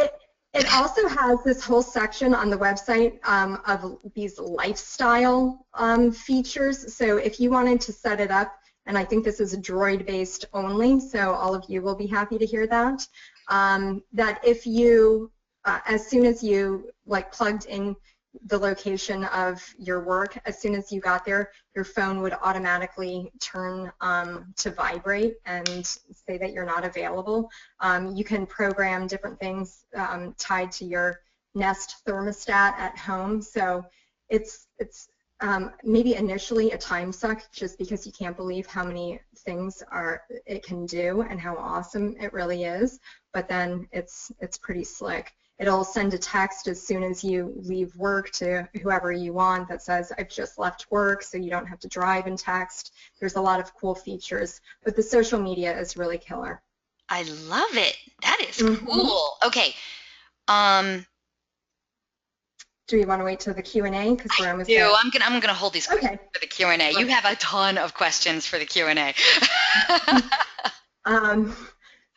It also has this whole section on the website of these lifestyle features. So if you wanted to set it up, and I think this is Droid-based only, so all of you will be happy to hear that, that if you, as soon as you plugged in the location of your work, as soon as you got there, your phone would automatically turn to vibrate and say that you're not available. You can program different things tied to your Nest thermostat at home. So it's maybe initially a time suck just because you can't believe how many things it can do and how awesome it really is, but then it's pretty slick. It'll send a text as soon as you leave work to whoever you want that says, I've just left work, so you don't have to drive and text. There's a lot of cool features, but the social media is really killer. I love it. That is Mm-hmm. cool. Okay. Do we want to wait till the Q&A? Because we're almost there. I'm gonna hold these questions for the Q&A. Right. You have a ton of questions for the Q&A.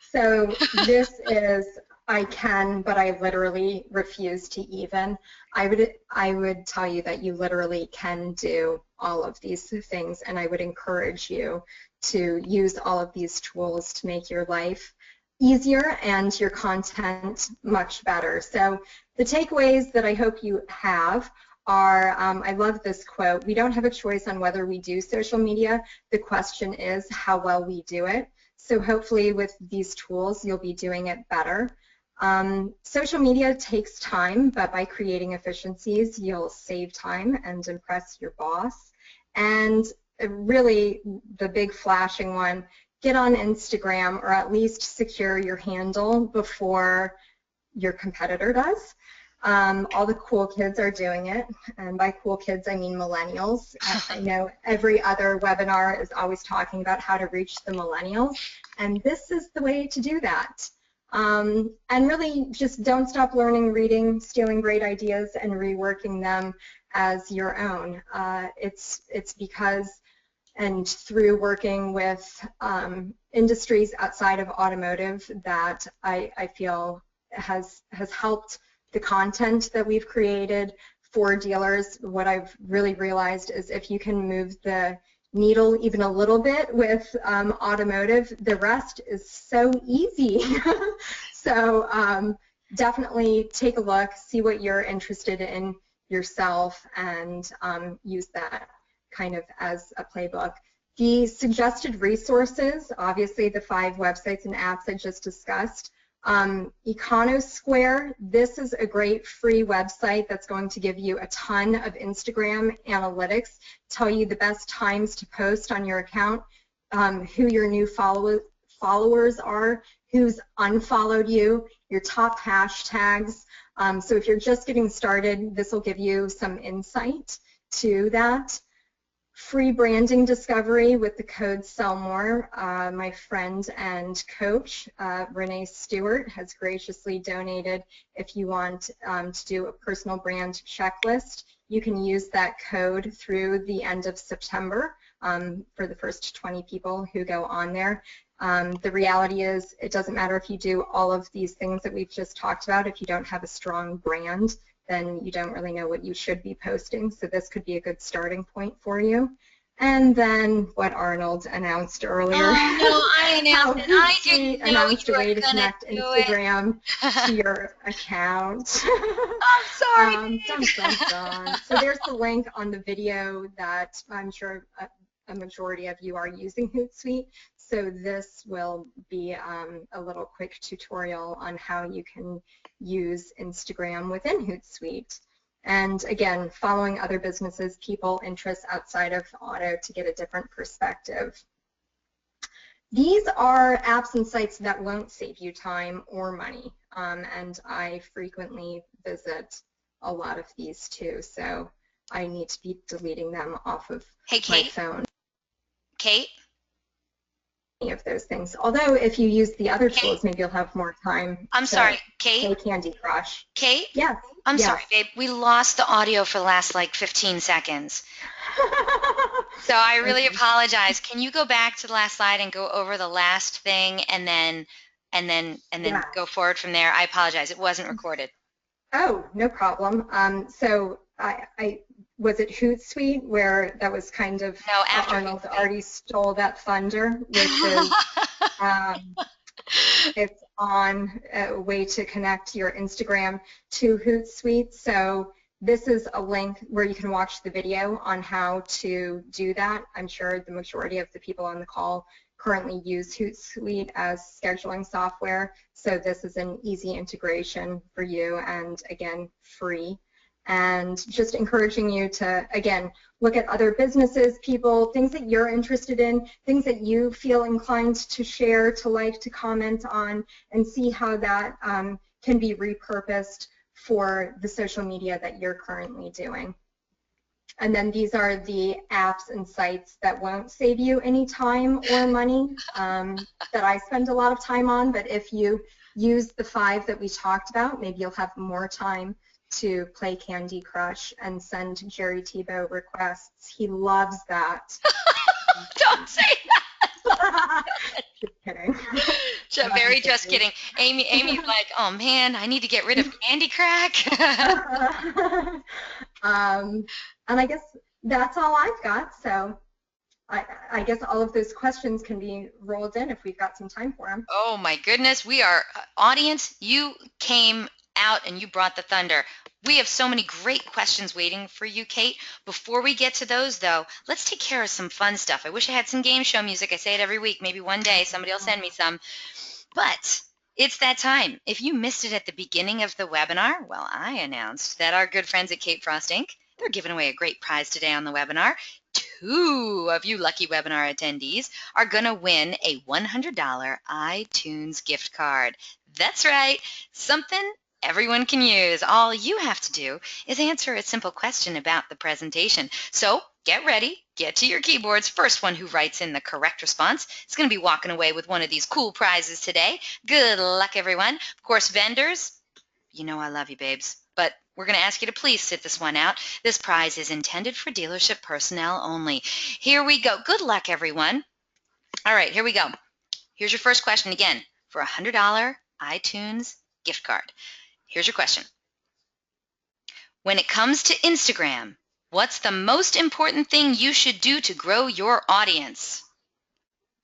So this is, I can, but I literally refuse to even. I would tell you that you literally can do all of these things, and I would encourage you to use all of these tools to make your life easier and your content much better. So the takeaways that I hope you have are, I love this quote, we don't have a choice on whether we do social media. The question is how well we do it. So hopefully with these tools, you'll be doing it better. Social media takes time, but by creating efficiencies, you'll save time and impress your boss. And really, the big flashing one, get on Instagram or at least secure your handle before your competitor does. All the cool kids are doing it, and by cool kids I mean millennials. I know every other webinar is always talking about how to reach the millennials, and this is the way to do that. And really just don't stop learning, reading, stealing great ideas, and reworking them as your own. It's because, and through working with industries outside of automotive, that I feel has helped the content that we've created for dealers. What I've really realized is if you can move the needle even a little bit with automotive, the rest is so easy. So definitely take a look, see what you're interested in yourself, and use that kind of as a playbook. The suggested resources, obviously the 5 websites and apps I just discussed. EconoSquare, this is a great free website that's going to give you a ton of Instagram analytics, tell you the best times to post on your account, who your new followers are, who's unfollowed you, your top hashtags. So if you're just getting started, this will give you some insight to that. Free branding discovery with the code SELLMORE. My friend and coach, Renee Stewart, has graciously donated. If you want to do a personal brand checklist, you can use that code through the end of September for the first 20 people who go on there. The reality is it doesn't matter if you do all of these things that we've just talked about. If you don't have a strong brand, then you don't really know what you should be posting. So this could be a good starting point for you. And then what Arnold announced earlier. Oh, no, I announced it. I didn't know announced you a way were to gonna connect do Instagram it. to your account. I'm sorry. Dun, dun, dun. So there's the link on the video that I'm sure a majority of you are using Hootsuite. So this will be a little quick tutorial on how you can use Instagram within Hootsuite. And again, following other businesses, people, interests outside of auto to get a different perspective. These are apps and sites that won't save you time or money, and I frequently visit a lot of these too, so I need to be deleting them off of my phone. Kate? Of those things. Although if you use the other tools, maybe you'll have more time. I'm sorry, Kate? Play Candy Crush. Kate? Yes. I'm sorry, babe. We lost the audio for the last like 15 seconds. So I really apologize. Can you go back to the last slide and go over the last thing and then go forward from there? I apologize. It wasn't recorded. Oh, no problem. So I was it Hootsuite where that was kind of Arnold already stole that thunder with his it's on a way to connect your Instagram to Hootsuite. So this is a link where you can watch the video on how to do that. I'm sure the majority of the people on the call currently use Hootsuite as scheduling software. So this is an easy integration for you, and again, free. and just encouraging you to, again, look at other businesses, people, things that you're interested in, things that you feel inclined to share, to like, to comment on, and see how that can be repurposed for the social media that you're currently doing. And then these are the apps and sites that won't save you any time or money that I spend a lot of time on, but if you use the 5 that we talked about, maybe you'll have more time to play Candy Crush and send Jerry Tebow requests. He loves that. Don't say that. Just kidding. just kidding. Amy's like, oh man, I need to get rid of Candy Crack. And I guess that's all I've got. So I guess all of those questions can be rolled in if we've got some time for them. Oh my goodness, we are, audience, you came out and you brought the thunder. We have so many great questions waiting for you, Kate. Before we get to those, though, let's take care of some fun stuff. I wish I had some game show music. I say it every week. Maybe one day somebody will send me some. But it's that time. If you missed it at the beginning of the webinar, well, I announced that our good friends at Kate Frost Inc., they're giving away a great prize today on the webinar. 2 of you lucky webinar attendees are going to win a $100 iTunes gift card. That's right, something everyone can use. All you have to do is answer a simple question about the presentation. So get ready, get to your keyboards. First one who writes in the correct response is going to be walking away with one of these cool prizes today. Good luck, everyone. Of course, vendors, you know I love you, babes, but we're going to ask you to please sit this one out. This prize is intended for dealership personnel only. Here we go. Good luck, everyone. All right, here we go. Here's your first question again for a $100 iTunes gift card. Here's your question. When it comes to Instagram, what's the most important thing you should do to grow your audience?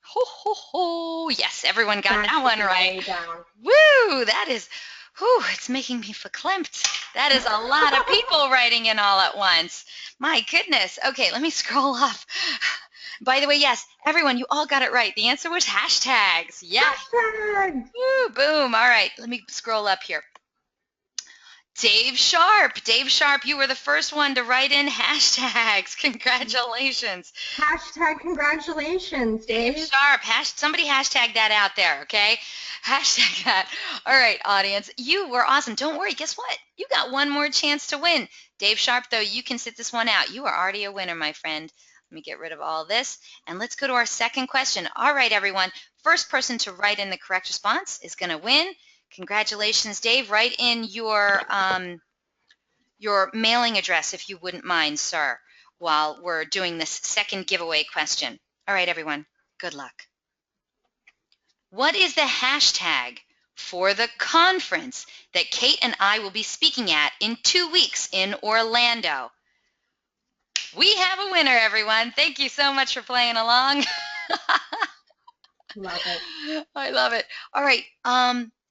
Ho, ho, ho. Yes, everyone got that one right. Woo, that is, whew, it's making me verklempt. That is a lot of people writing in all at once. My goodness. Okay, let me scroll up. By the way, yes, everyone, you all got it right. The answer was hashtags. Yeah. Hashtags. Woo, boom. All right, let me scroll up here. Dave Sharp, you were the first one to write in hashtags. Congratulations. Hashtag congratulations, Dave. Dave Sharp, somebody hashtag that out there, okay? Hashtag that. All right, audience, you were awesome. Don't worry, guess what? You got one more chance to win. Dave Sharp, though, you can sit this one out. You are already a winner, my friend. Let me get rid of all this, and let's go to our second question. All right, everyone, first person to write in the correct response is going to win. Congratulations, Dave. Write in your mailing address, if you wouldn't mind, sir, while we're doing this second giveaway question. All right, everyone, good luck. What is the hashtag for the conference that Kate and I will be speaking at in 2 weeks in Orlando? We have a winner, everyone. Thank you so much for playing along. Love it. I love it. All right.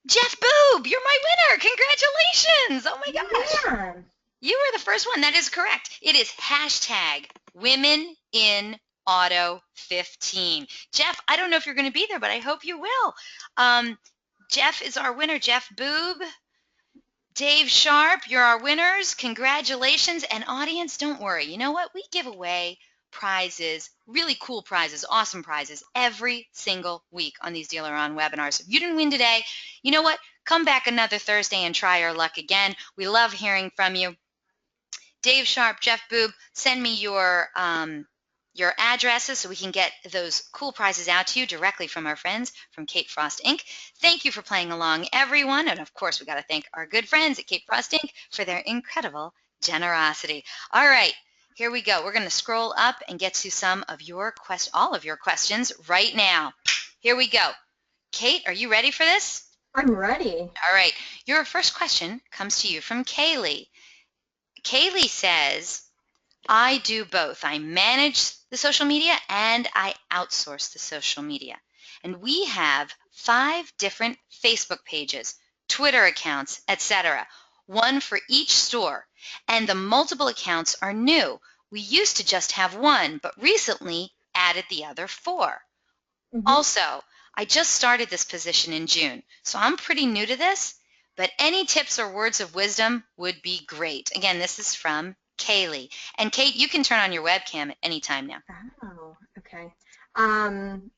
Jeff Boob, you're my winner. Congratulations. Oh, my gosh. Yeah. You were the first one. That is correct. It is hashtag Women in Auto 15. Jeff, I don't know if you're going to be there, but I hope you will. Jeff is our winner. Jeff Boob, Dave Sharp, you're our winners. Congratulations. And audience, don't worry. You know what? We give away prizes, really cool prizes, awesome prizes every single week on these DealerOn webinars. If you didn't win today, you know what? Come back another Thursday and try our luck again. We love hearing from you. Dave Sharp, Jeff Boob, send me your addresses so we can get those cool prizes out to you directly from our friends from Kate Frost Inc. Thank you for playing along, everyone. And of course, we got to thank our good friends at Kate Frost Inc. for their incredible generosity. All right. Here we go. We're going to scroll up and get to some of your all of your questions right now. Here we go. Kate, are you ready for this? I'm ready. All right. Your first question comes to you from Kaylee. Kaylee says, I do both. I manage the social media and I outsource the social media. And we have 5 different Facebook pages, Twitter accounts, etc. One for each store. And the multiple accounts are new. We used to just have 1, but recently added the other 4. Also, I just started this position in June, so I'm pretty new to this, but any tips or words of wisdom would be great. Again, this is from Kaylee. And Kate, you can turn on your webcam at any time now. Oh, okay. Can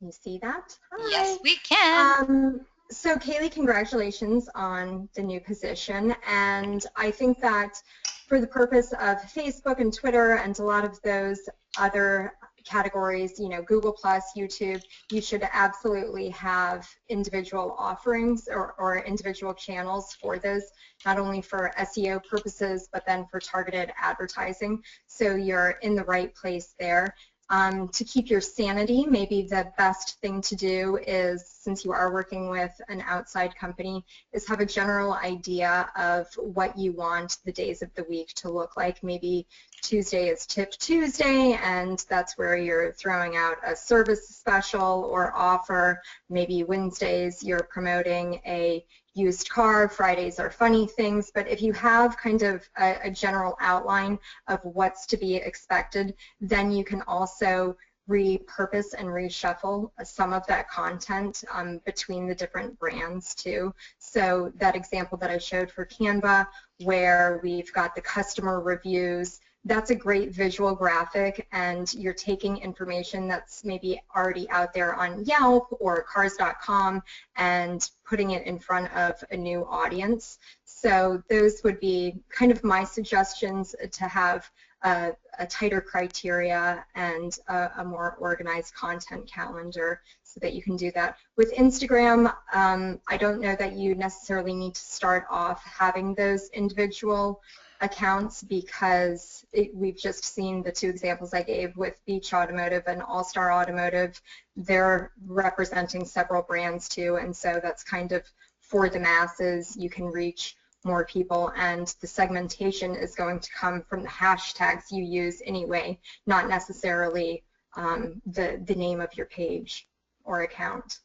you see that? Hi. Yes, we can. So Kaylee, congratulations on the new position. And I think that for the purpose of Facebook and Twitter and a lot of those other categories, you know, Google+, YouTube, you should absolutely have individual offerings or individual channels for those, not only for SEO purposes, but then for targeted advertising. So you're in the right place there. To keep your sanity, maybe the best thing to do is, since you are working with an outside company, is have a general idea of what you want the days of the week to look like. Maybe Tuesday is Tip Tuesday, and that's where you're throwing out a service special or offer. Maybe Wednesdays you're promoting a used car, Fridays are funny things, but if you have kind of a general outline of what's to be expected, then you can also repurpose and reshuffle some of that content between the different brands too. So that example that I showed for Canva, where we've got the customer reviews, that's a great visual graphic, and you're taking information that's maybe already out there on Yelp or cars.com and putting it in front of a new audience. So those would be kind of my suggestions, to have a tighter criteria and a more organized content calendar so that you can do that. With Instagram, I don't know that you necessarily need to start off having those individual accounts, because we've just seen the two examples I gave with Beach Automotive and All Star Automotive. They're representing several brands too, and so that's kind of for the masses. You can reach more people, and the segmentation is going to come from the hashtags you use anyway, not necessarily the name of your page or account.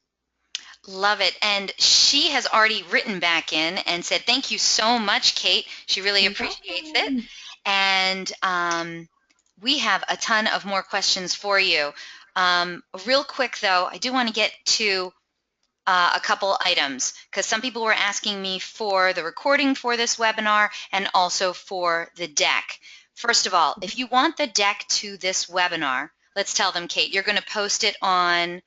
Love it. And she has already written back in and said, thank you so much, Kate. She really appreciates it. And we have a ton of more questions for you. Real quick, though, I do want to get to a couple items, because some people were asking me for the recording for this webinar and also for the deck. First of all, if you want the deck to this webinar, let's tell them, Kate, you're going to post it on...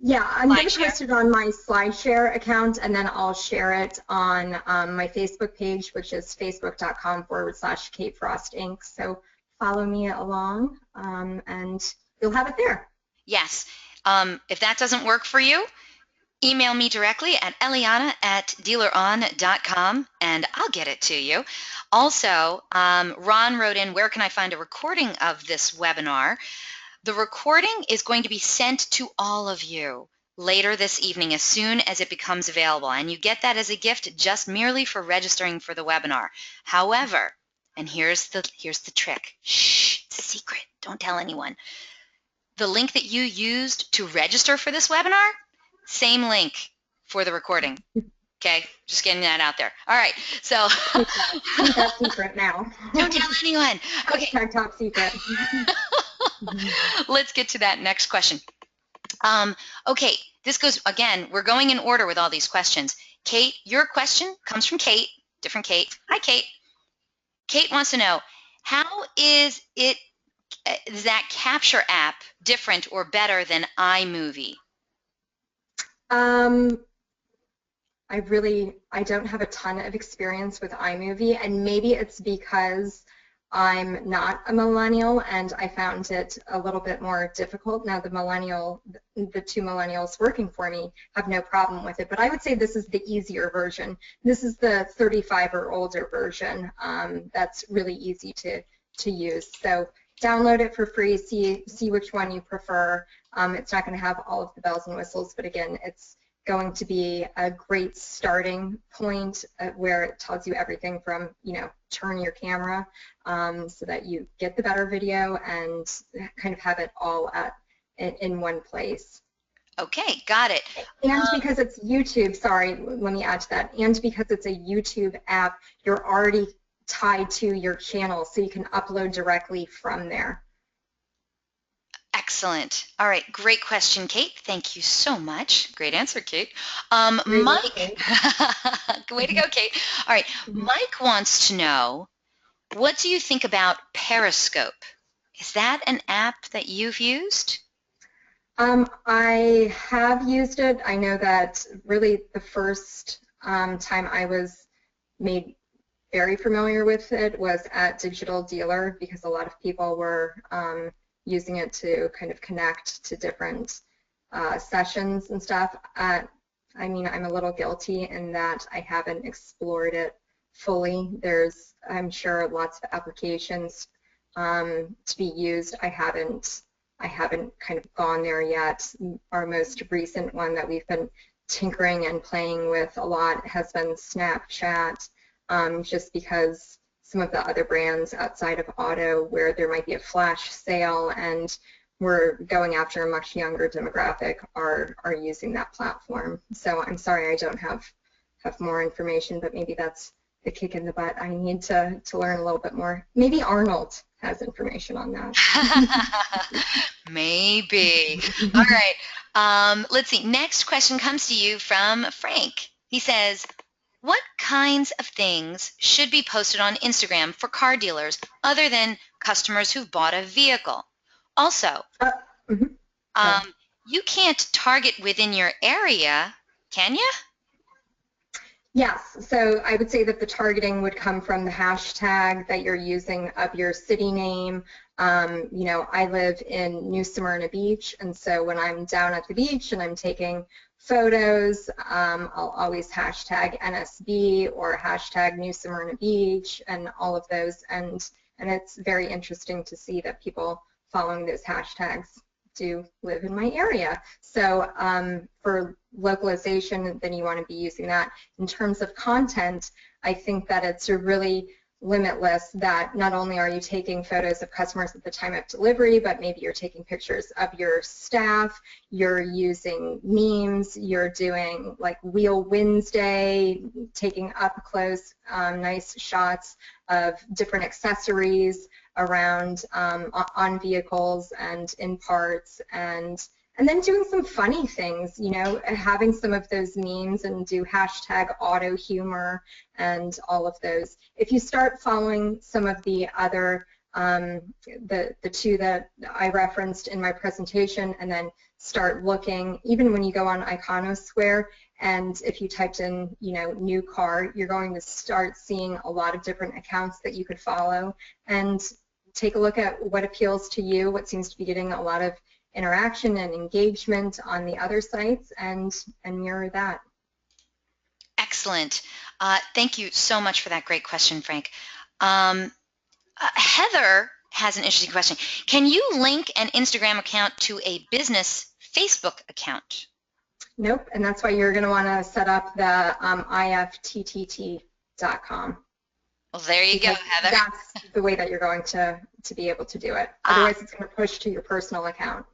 Yeah, I'm going to post it on my SlideShare account, and then I'll share it on my Facebook page, which is facebook.com/Kate Frost Inc. So follow me along, and you'll have it there. Yes. If that doesn't work for you, email me directly at eliana@dealeron.com, and I'll get it to you. Also, Ron wrote in, where can I find a recording of this webinar? The recording is going to be sent to all of you later this evening as soon as it becomes available, and you get that as a gift just merely for registering for the webinar. However, and here's the trick. Shh, it's a secret. Don't tell anyone. The link that you used to register for this webinar, same link for the recording. Okay, just getting that out there. All right, so keep that secret now. Don't tell anyone. Okay. Hashtag top secret. Let's get to that next question. Okay, this goes, again, we're going in order with all these questions. Kate, your question comes from Kate, different Kate. Hi, Kate. Kate wants to know, how is that Capture app different or better than iMovie? I don't have a ton of experience with iMovie, and maybe it's because I'm not a millennial and I found it a little bit more difficult. Now the two millennials working for me have no problem with it, but I would say this is the easier version. This is the 35 or older version that's really easy to use. So download it for free, see which one you prefer. It's not going to have all of the bells and whistles, but again, it's going to be a great starting point where it tells you everything from, turn your camera so that you get the better video and kind of have it all in one place. Okay, got it. And because it's YouTube, sorry, let me add to that, and because it's a YouTube app, you're already tied to your channel, so you can upload directly from there. Excellent. All right, great question, Kate. Thank you so much. Great answer, Kate. Great work, Mike, Kate. way to go, Kate. All right, Mike wants to know, what do you think about Periscope? Is that an app that you've used? I have used it. I know that really the first time I was made very familiar with it was at Digital Dealer, because a lot of people were using it to kind of connect to different sessions and stuff. I mean, I'm a little guilty in that I haven't explored it fully. There's, I'm sure, lots of applications to be used. I haven't kind of gone there yet. Our most recent one that we've been tinkering and playing with a lot has been Snapchat, just because some of the other brands outside of auto, where there might be a flash sale and we're going after a much younger demographic, are using that platform. So I'm sorry I don't have more information, but maybe that's the kick in the butt. I need to learn a little bit more. Maybe Arnold has information on that. Maybe. All right. Let's see. Next question comes to you from Frank. He says, what kinds of things should be posted on Instagram for car dealers other than customers who've bought a vehicle? Also, Mhm. you can't target within your area, can you? Yes, so I would say that the targeting would come from the hashtag that you're using of your city name. You know, I live in New Smyrna Beach, and so when I'm down at the beach and I'm taking photos, I'll always hashtag NSB or hashtag New Smyrna Beach and all of those, and it's very interesting to see that people following those hashtags do live in my area. So for localization, then you want to be using that. In terms of content, I think that it's really limitless, that not only are you taking photos of customers at the time of delivery, but maybe you're taking pictures of your staff, you're using memes, you're doing like Wheel Wednesday, taking up close nice shots of different accessories around on vehicles and in parts, and then doing some funny things, you know, having some of those memes and do hashtag auto humor and all of those. If you start following some of the other, the two that I referenced in my presentation, and then start looking, even when you go on Iconosquare, and if you typed in, you know, new car, you're going to start seeing a lot of different accounts that you could follow, and take a look at what appeals to you, what seems to be getting a lot of interaction and engagement on the other sites, and mirror that. Excellent. Thank you so much for that great question, Frank. Heather has an interesting question. Can you link an Instagram account to a business Facebook account? Nope, and that's why you're going to want to set up the ifttt.com. Well, there you go, Heather. That's the way that you're going to be able to do it. Otherwise, it's going to push to your personal account.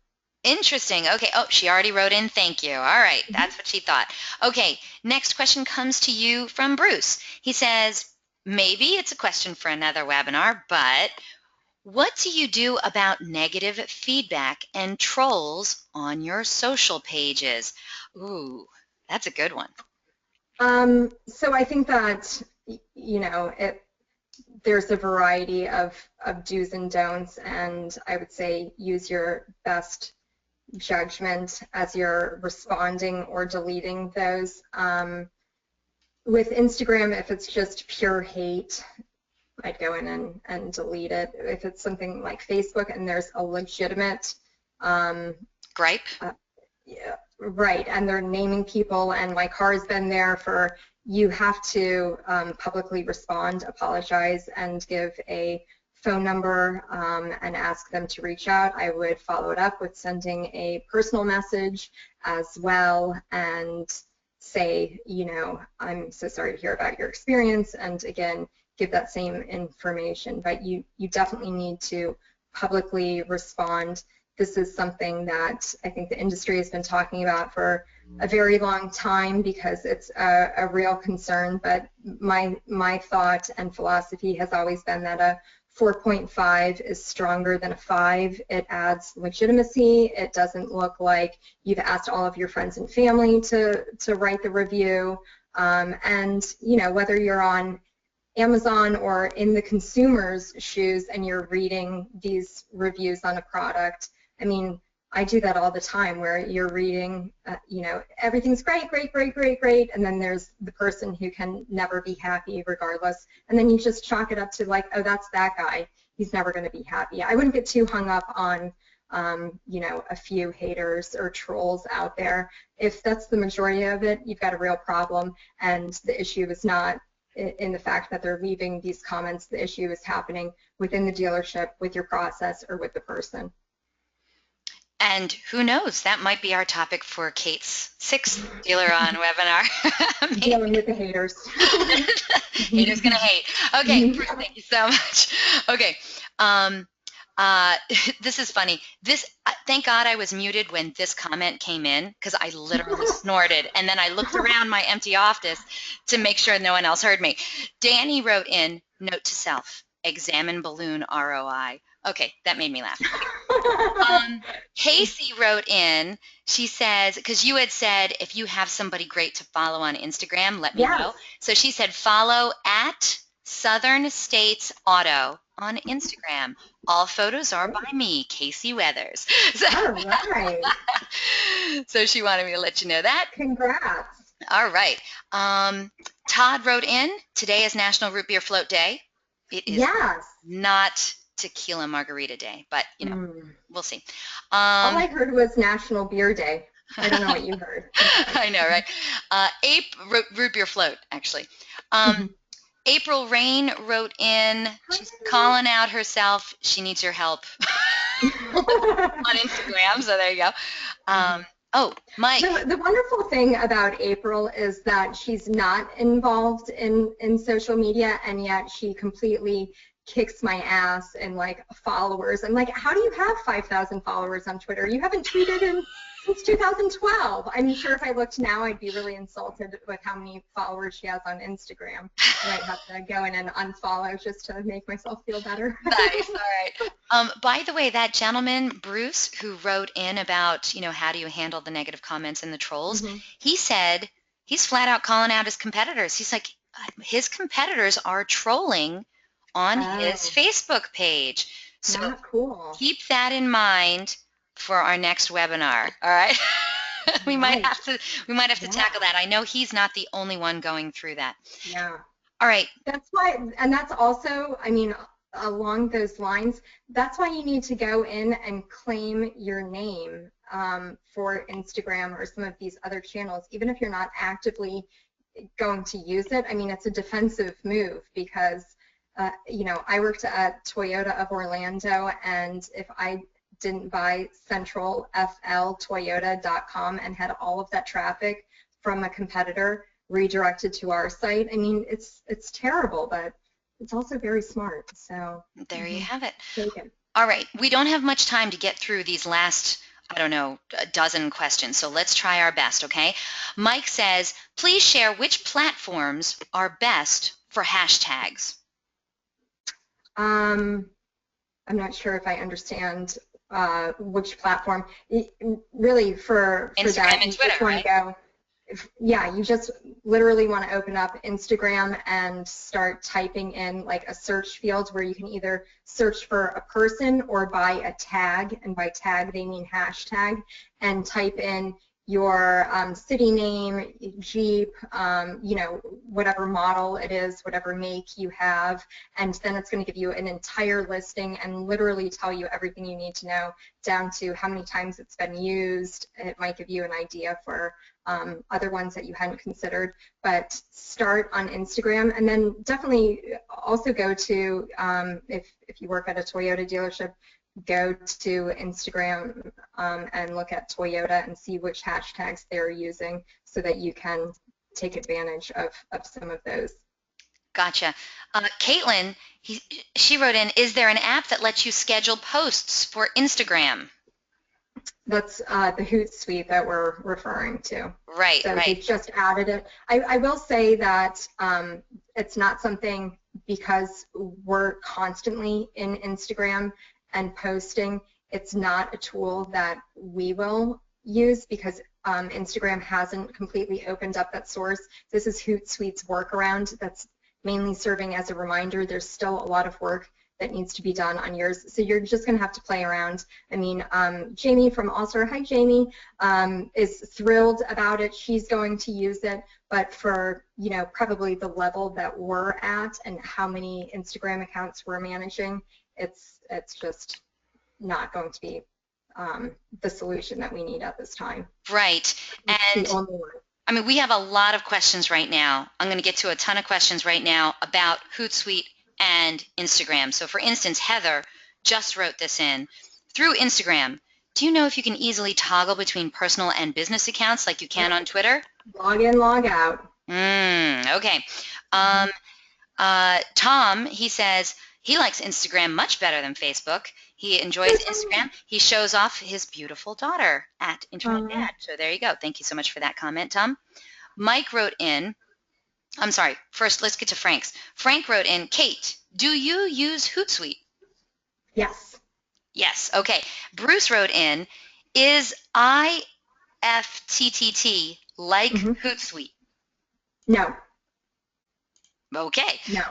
Interesting. Okay. Oh, she already wrote in. Thank you. All right. That's what she thought. Okay. Next question comes to you from Bruce. He says, maybe it's a question for another webinar, but what do you do about negative feedback and trolls on your social pages? Ooh, that's a good one. So I think that, you know, there's a variety of do's and don'ts, and I would say use your best judgment as you're responding or deleting those. With Instagram, if it's just pure hate, I'd go in and delete it. If it's something like Facebook and there's a legitimate gripe, yeah, right, and they're naming people, and my car's been there for, you have to publicly respond, apologize, and give a phone number and ask them to reach out. I would follow it up with sending a personal message as well, and say, you know, I'm so sorry to hear about your experience, and again, give that same information. But you definitely need to publicly respond. This is something that I think the industry has been talking about for a very long time, because it's a real concern. But my thought and philosophy has always been that a 4.5 is stronger than a 5. It adds legitimacy. It doesn't look like you've asked all of your friends and family to write the review. And, you know, whether you're on Amazon or in the consumer's shoes and you're reading these reviews on a product, I mean, I do that all the time where you're reading, you know, everything's great, great, great, great, great, and then there's the person who can never be happy regardless, and then you just chalk it up to like, oh, that's that guy. He's never going to be happy. I wouldn't get too hung up on, you know, a few haters or trolls out there. If that's the majority of it, you've got a real problem, and the issue is not in the fact that they're leaving these comments. The issue is happening within the dealership, with your process, or with the person. And who knows, that might be our topic for Kate's 6th DealerOn webinar. Dealing with the haters. Haters gonna hate. Okay, thank you so much. Okay, this is funny. Thank God I was muted when this comment came in, because I literally snorted, and then I looked around my empty office to make sure no one else heard me. Danny wrote in, note to self, examine balloon ROI. Okay, that made me laugh. Casey wrote in, she says, because you had said if you have somebody great to follow on Instagram, let me know. So she said follow at Southern States Auto on Instagram. All photos are by me, Casey Weathers. So, all right. So she wanted me to let you know that. Congrats. All right. Todd wrote in, today is National Root Beer Float Day. It is not Tequila Margarita Day, but you know, we'll see. All I heard was National Beer Day. I don't know what you heard. I know, right? Root Beer Float, actually. April Rain wrote in, she's calling out herself. She needs your help on Instagram, so there you go. Oh, Mike. The wonderful thing about April is that she's not involved in social media, and yet she completely kicks my ass and like followers. I'm like, how do you have 5,000 followers on Twitter? You haven't tweeted since 2012. I'm sure if I looked now, I'd be really insulted with how many followers she has on Instagram. I might have to go in and unfollow just to make myself feel better. Nice, all right. By the way, that gentleman, Bruce, who wrote in about, you know, how do you handle the negative comments and the trolls, he said he's flat out calling out his competitors. He's like, his competitors are trolling on his Facebook page. So keep that in mind for our next webinar. All right. we might have to tackle that. I know he's not the only one going through that. Yeah. All right. That's why, and that's also, I mean, along those lines, that's why you need to go in and claim your name for Instagram or some of these other channels, even if you're not actively going to use it. I mean, it's a defensive move because you know, I worked at Toyota of Orlando, and if I didn't buy centralfltoyota.com and had all of that traffic from a competitor redirected to our site, I mean, it's terrible, but it's also very smart. So there you have it. Take it. All right, we don't have much time to get through these last, I don't know, a dozen questions, so let's try our best, okay? Mike says, please share which platforms are best for hashtags. I'm not sure if I understand which platform. Really, for Instagram that, and Twitter, right? Yeah, you just literally want to open up Instagram and start typing in like a search field where you can either search for a person or by a tag, and by tag they mean hashtag, and type in your city name, Jeep, you know, whatever model it is, whatever make you have, and then it's going to give you an entire listing and literally tell you everything you need to know, down to how many times it's been used. It might give you an idea for other ones that you hadn't considered, but start on Instagram, and then definitely also go to, if you work at a Toyota dealership, go to Instagram and look at Toyota and see which hashtags they're using so that you can take advantage of some of those. Gotcha. Caitlin, she wrote in, is there an app that lets you schedule posts for Instagram? That's the Hootsuite that we're referring to. Right, so right. They've just added it. I will say that it's not something because we're constantly in Instagram and posting, it's not a tool that we will use because Instagram hasn't completely opened up that source. This is Hootsuite's workaround that's mainly serving as a reminder. There's still a lot of work that needs to be done on yours. So you're just going to have to play around. I mean, Jamie from Allstar, hi Jamie, is thrilled about it. She's going to use it, but for, you know, probably the level that we're at and how many Instagram accounts we're managing, it's just not going to be the solution that we need at this time. Right. It's And the only one. I mean, we have a lot of questions right now. I'm going to get to a ton of questions right now about Hootsuite and Instagram. So for instance, Heather just wrote this in. Through Instagram, do you know if you can easily toggle between personal and business accounts like you can on Twitter? Log in, log out. Okay. Tom, he says he likes Instagram much better than Facebook. He enjoys Instagram. He shows off his beautiful daughter at Internet Dad. So there you go. Thank you so much for that comment, Tom. Mike wrote in, I'm sorry, first let's get to Frank's. Frank wrote in, Kate, do you use Hootsuite? Yes. Yes, okay. Bruce wrote in, is IFTTT like Hootsuite? No. Okay. No.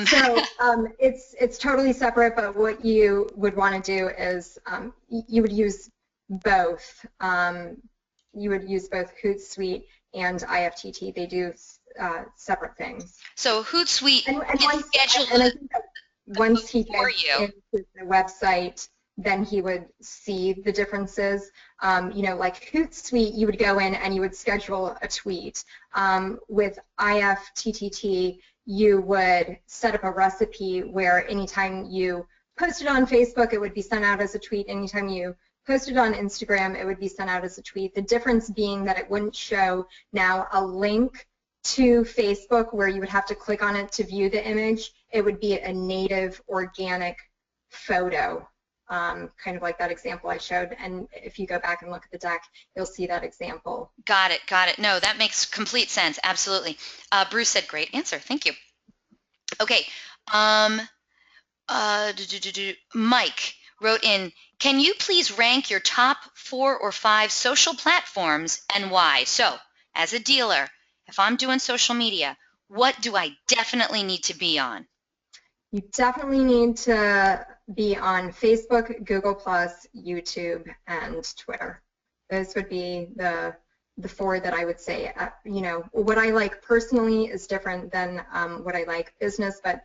So it's totally separate, but what you would want to do is you would use both. You would use both Hootsuite and IFTT. They do separate things. So Hootsuite and is scheduled. And I think that once he gets into the website, then he would see the differences. You know, like Hootsuite, you would go in and you would schedule a tweet. With IFTTT, you would set up a recipe where anytime you posted on Facebook, it would be sent out as a tweet. Anytime you posted on Instagram, it would be sent out as a tweet. The difference being that it wouldn't show now a link to Facebook where you would have to click on it to view the image. It would be a native organic photo, kind of like that example I showed. And if you go back and look at the deck, you'll see that example. Got it, got it. No, that makes complete sense, absolutely. Bruce said, great answer, thank you. Okay, Mike wrote in, can you please rank your top 4 or 5 social platforms and why? So, as a dealer, if I'm doing social media, what do I definitely need to be on? You definitely need to be on Facebook, Google+, YouTube, and Twitter. Those would be the 4 that I would say. You know, what I like personally is different than what I like business, but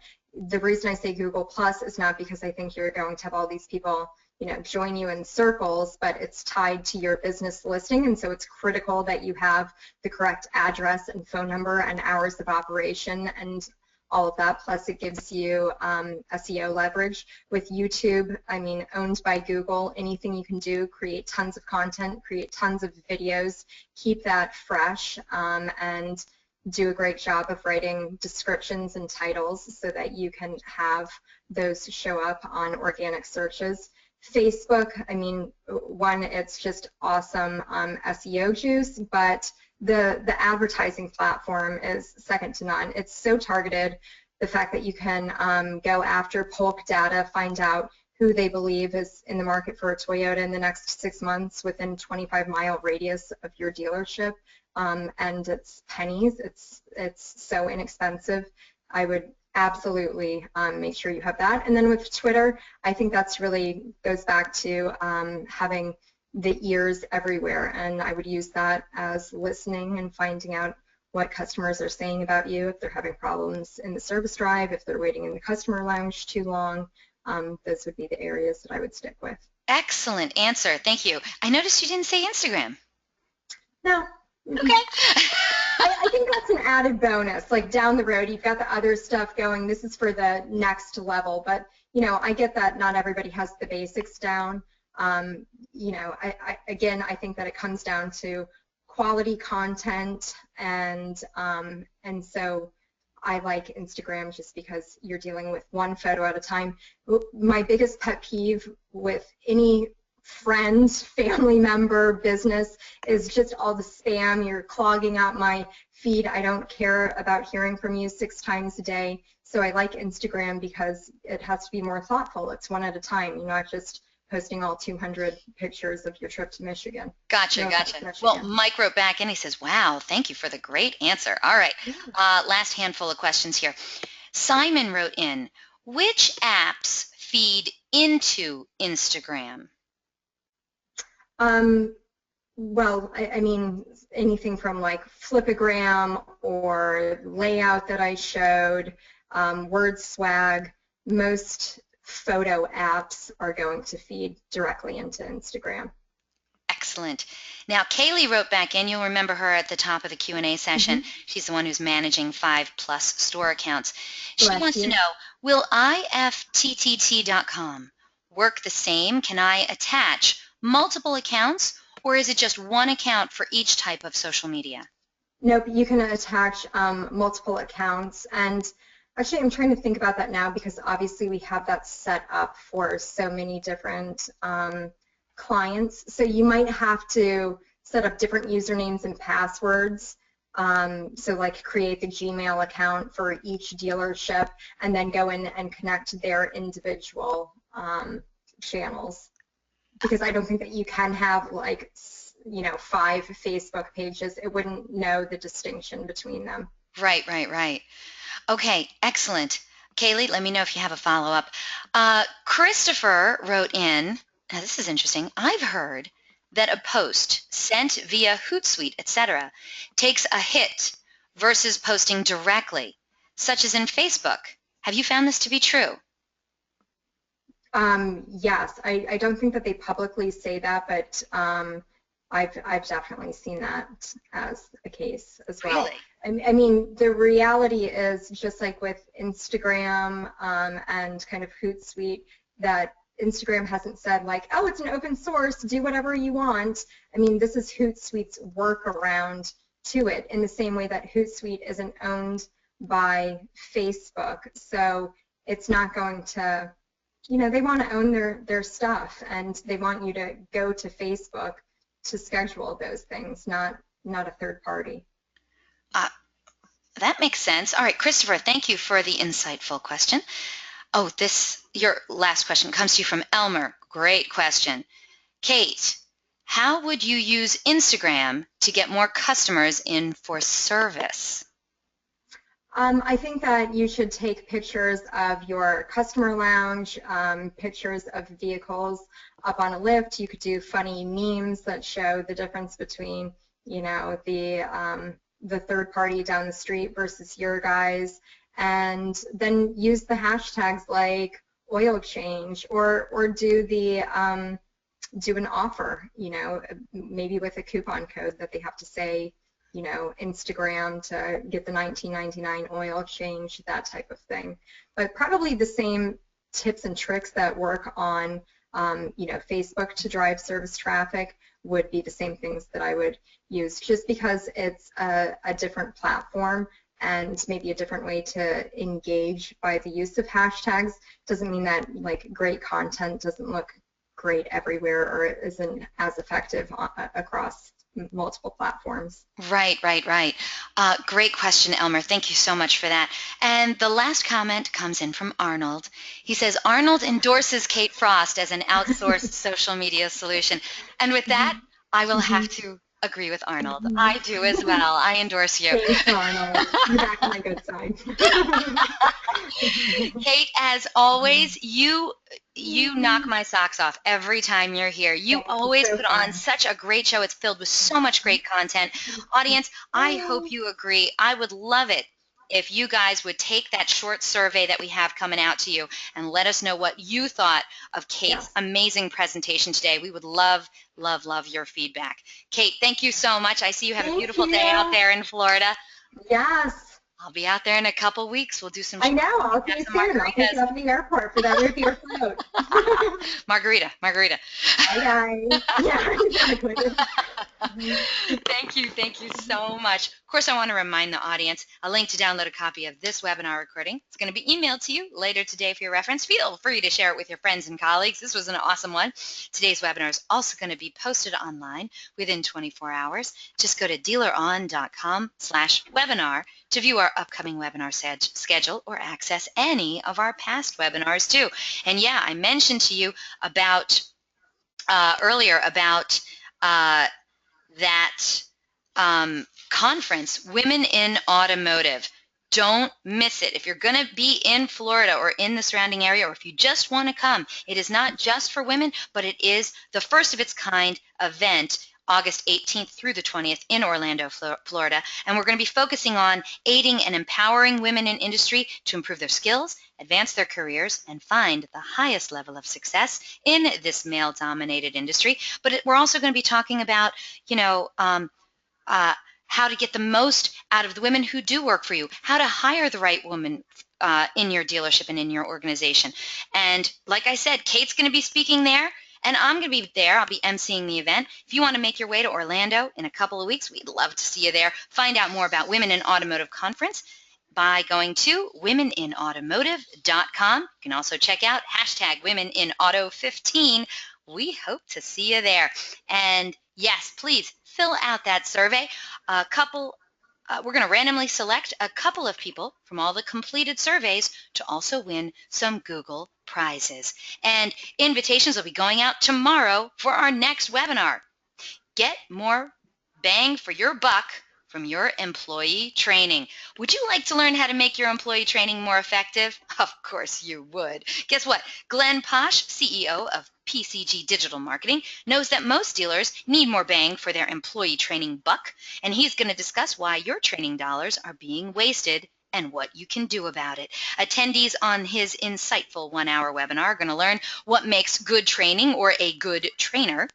the reason I say Google+ is not because I think you're going to have all these people, you know, join you in circles, but it's tied to your business listing, and so it's critical that you have the correct address and phone number and hours of operation and all of that, plus it gives you SEO leverage. With YouTube, I mean, owned by Google, anything you can do, create tons of content, create tons of videos, keep that fresh, and do a great job of writing descriptions and titles so that you can have those show up on organic searches. Facebook, I mean, one, it's just awesome SEO juice, but the advertising platform is second to none. It's so targeted. The fact that you can go after Polk data, find out who they believe is in the market for a Toyota in the next 6 months within 25-mile radius of your dealership, and it's pennies. It's so inexpensive. I would absolutely make sure you have that. And then with Twitter, I think that's really goes back to having the ears everywhere, and I would use that as listening and finding out what customers are saying about you, if they're having problems in the service drive, if they're waiting in the customer lounge too long. Those would be the areas that I would stick with. Excellent answer, thank you. I noticed you didn't say Instagram. No. Okay. I think that's an added bonus. Like down the road, you've got the other stuff going. This is for the next level, but you know, I get that not everybody has the basics down. You know, again, I think that it comes down to quality content, and so I like Instagram just because you're dealing with one photo at a time. My biggest pet peeve with any friend, family member, business is just all the spam. You're clogging up my feed. I don't care about hearing from you 6 times a day. So I like Instagram because it has to be more thoughtful. It's one at a time. You're not just posting all 200 pictures of your trip to Michigan. Gotcha, No, gotcha. Michigan. Well, Mike wrote back and he says, wow, thank you for the great answer. All right, last handful of questions here. Simon wrote in, which apps feed into Instagram? Well, I mean, anything from like Flipagram or Layout that I showed, Word Swag, most photo apps are going to feed directly into Instagram. Excellent. Now, Kaylee wrote back in. You'll remember her at the top of the Q&A session. She's the one who's managing 5+ store accounts. She wants to know, will IFTTT.com work the same? Can I attach multiple accounts, or is it just one account for each type of social media? Nope, you can attach multiple accounts. And actually, I'm trying to think about that now because obviously we have that set up for so many different clients. So you might have to set up different usernames and passwords. So like create the Gmail account for each dealership and then go in and connect their individual channels. Because I don't think that you can have like, 5 Facebook pages. It wouldn't know the distinction between them. Right. Okay, excellent. Kaylee, let me know if you have a follow-up. Christopher wrote in, now this is interesting, I've heard that a post sent via Hootsuite, etc., takes a hit versus posting directly, such as in Facebook. Have you found this to be true? Yes, I don't think that they publicly say that, but I've definitely seen that as a case as well. Really? I mean, the reality is just like with Instagram and kind of Hootsuite, that Instagram hasn't said like, oh, it's an open source, do whatever you want. I mean, this is Hootsuite's workaround to it in the same way that Hootsuite isn't owned by Facebook. So it's not going to, they want to own their stuff, and they want you to go to Facebook to schedule those things, not a third party. That makes sense. All right, Christopher, thank you for the insightful question. Oh, your last question comes to you from Elmer. Great question. Kate, how would you use Instagram to get more customers in for service? I think that you should take pictures of your customer lounge, pictures of vehicles up on a lift. You could do funny memes that show the difference between, the third party down the street versus your guys, and then use the hashtags like oil change or do an offer, maybe with a coupon code that they have to say, Instagram to get the $19.99 oil change, that type of thing. But probably the same tips and tricks that work on, Facebook to drive service traffic would be the same things that I would use, just because it's a different platform and maybe a different way to engage by the use of hashtags. Doesn't mean that like great content doesn't look great everywhere or isn't as effective across multiple platforms. Right. Great question, Elmer. Thank you so much for that. And the last comment comes in from Arnold. He says, Arnold endorses Kate Frost as an outsourced social media solution. And with that, I will have to agree with Arnold. I do as well. I endorse you. Thanks, Arnold. You're back on my good side. Kate, as always, you knock my socks off every time you're here. You always put on such a great show. It's filled with so much great content. Audience, I hope you agree. I would love it if you guys would take that short survey that we have coming out to you and let us know what you thought of Kate's amazing presentation today. We would love your feedback. Kate, thank you so much. I see you have a beautiful day out there in Florida. Yes. I'll be out there in a couple weeks. We'll do some. I know. I'll see you soon. I'll pick you up at the airport for that root beer float. Margarita. Bye, guys. Yeah, exactly. Thank you so much. Of course, I want to remind the audience a link to download a copy of this webinar recording. It's going to be emailed to you later today for your reference. Feel free to share it with your friends and colleagues. This was an awesome one. Today's webinar is also going to be posted online within 24 hours. Just go to dealeron.com/webinar to view our upcoming webinar schedule or access any of our past webinars too. And yeah, I mentioned to you about earlier about that conference, Women in Automotive. Don't miss it. If you're going to be in Florida or in the surrounding area, or if you just want to come, it is not just for women, but it is the first of its kind event, August 18th through the 20th in Orlando, Florida. And we're going to be focusing on aiding and empowering women in industry to improve their skills, advance their careers, and find the highest level of success in this male-dominated industry. But we're also going to be talking about, how to get the most out of the women who do work for you, how to hire the right woman in your dealership and in your organization. And like I said, Kate's going to be speaking there, and I'm going to be there. I'll be emceeing the event. If you want to make your way to Orlando in a couple of weeks, we'd love to see you there. Find out more about Women in Automotive Conference by going to womeninautomotive.com. You can also check out #WomenInAuto15. We hope to see you there. And yes, please fill out that survey. We're going to randomly select a couple of people from all the completed surveys to also win some Google prizes. And invitations will be going out tomorrow for our next webinar. Get more bang for your buck from your employee training. Would you like to learn how to make your employee training more effective? Of course you would. Guess what? Glenn Posh, CEO of PCG Digital Marketing, knows that most dealers need more bang for their employee training buck, and he's going to discuss why your training dollars are being wasted and what you can do about it. Attendees on his insightful 1-hour webinar are going to learn what makes good training or a good trainer,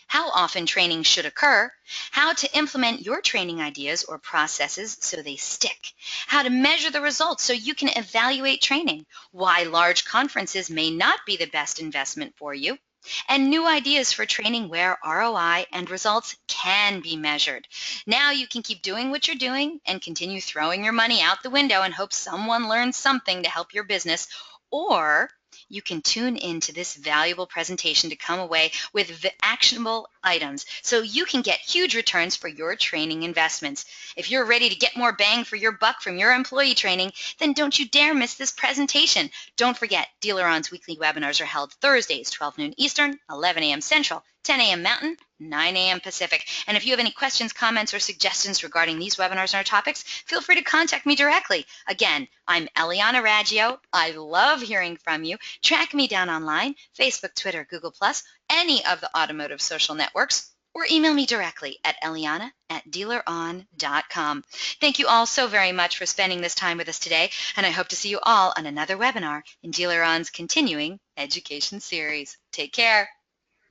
how often training should occur, how to implement your training ideas or processes so they stick, how to measure the results so you can evaluate training, why large conferences may not be the best investment for you, and new ideas for training where ROI and results can be measured. Now you can keep doing what you're doing and continue throwing your money out the window and hope someone learns something to help your business, or you can tune into this valuable presentation to come away with actionable items so you can get huge returns for your training investments. If you're ready to get more bang for your buck from your employee training, then don't you dare miss this presentation. Don't forget, DealerOn's weekly webinars are held Thursdays, 12 noon Eastern, 11 a.m. Central, 10 a.m. Mountain, 9 a.m. Pacific. And if you have any questions, comments, or suggestions regarding these webinars and our topics, feel free to contact me directly. Again, I'm Eliana Raggio. I love hearing from you. Track me down online, Facebook, Twitter, Google+, any of the automotive social networks, or email me directly at eliana@dealeron.com. Thank you all so very much for spending this time with us today, and I hope to see you all on another webinar in DealerOn's continuing education series. Take care.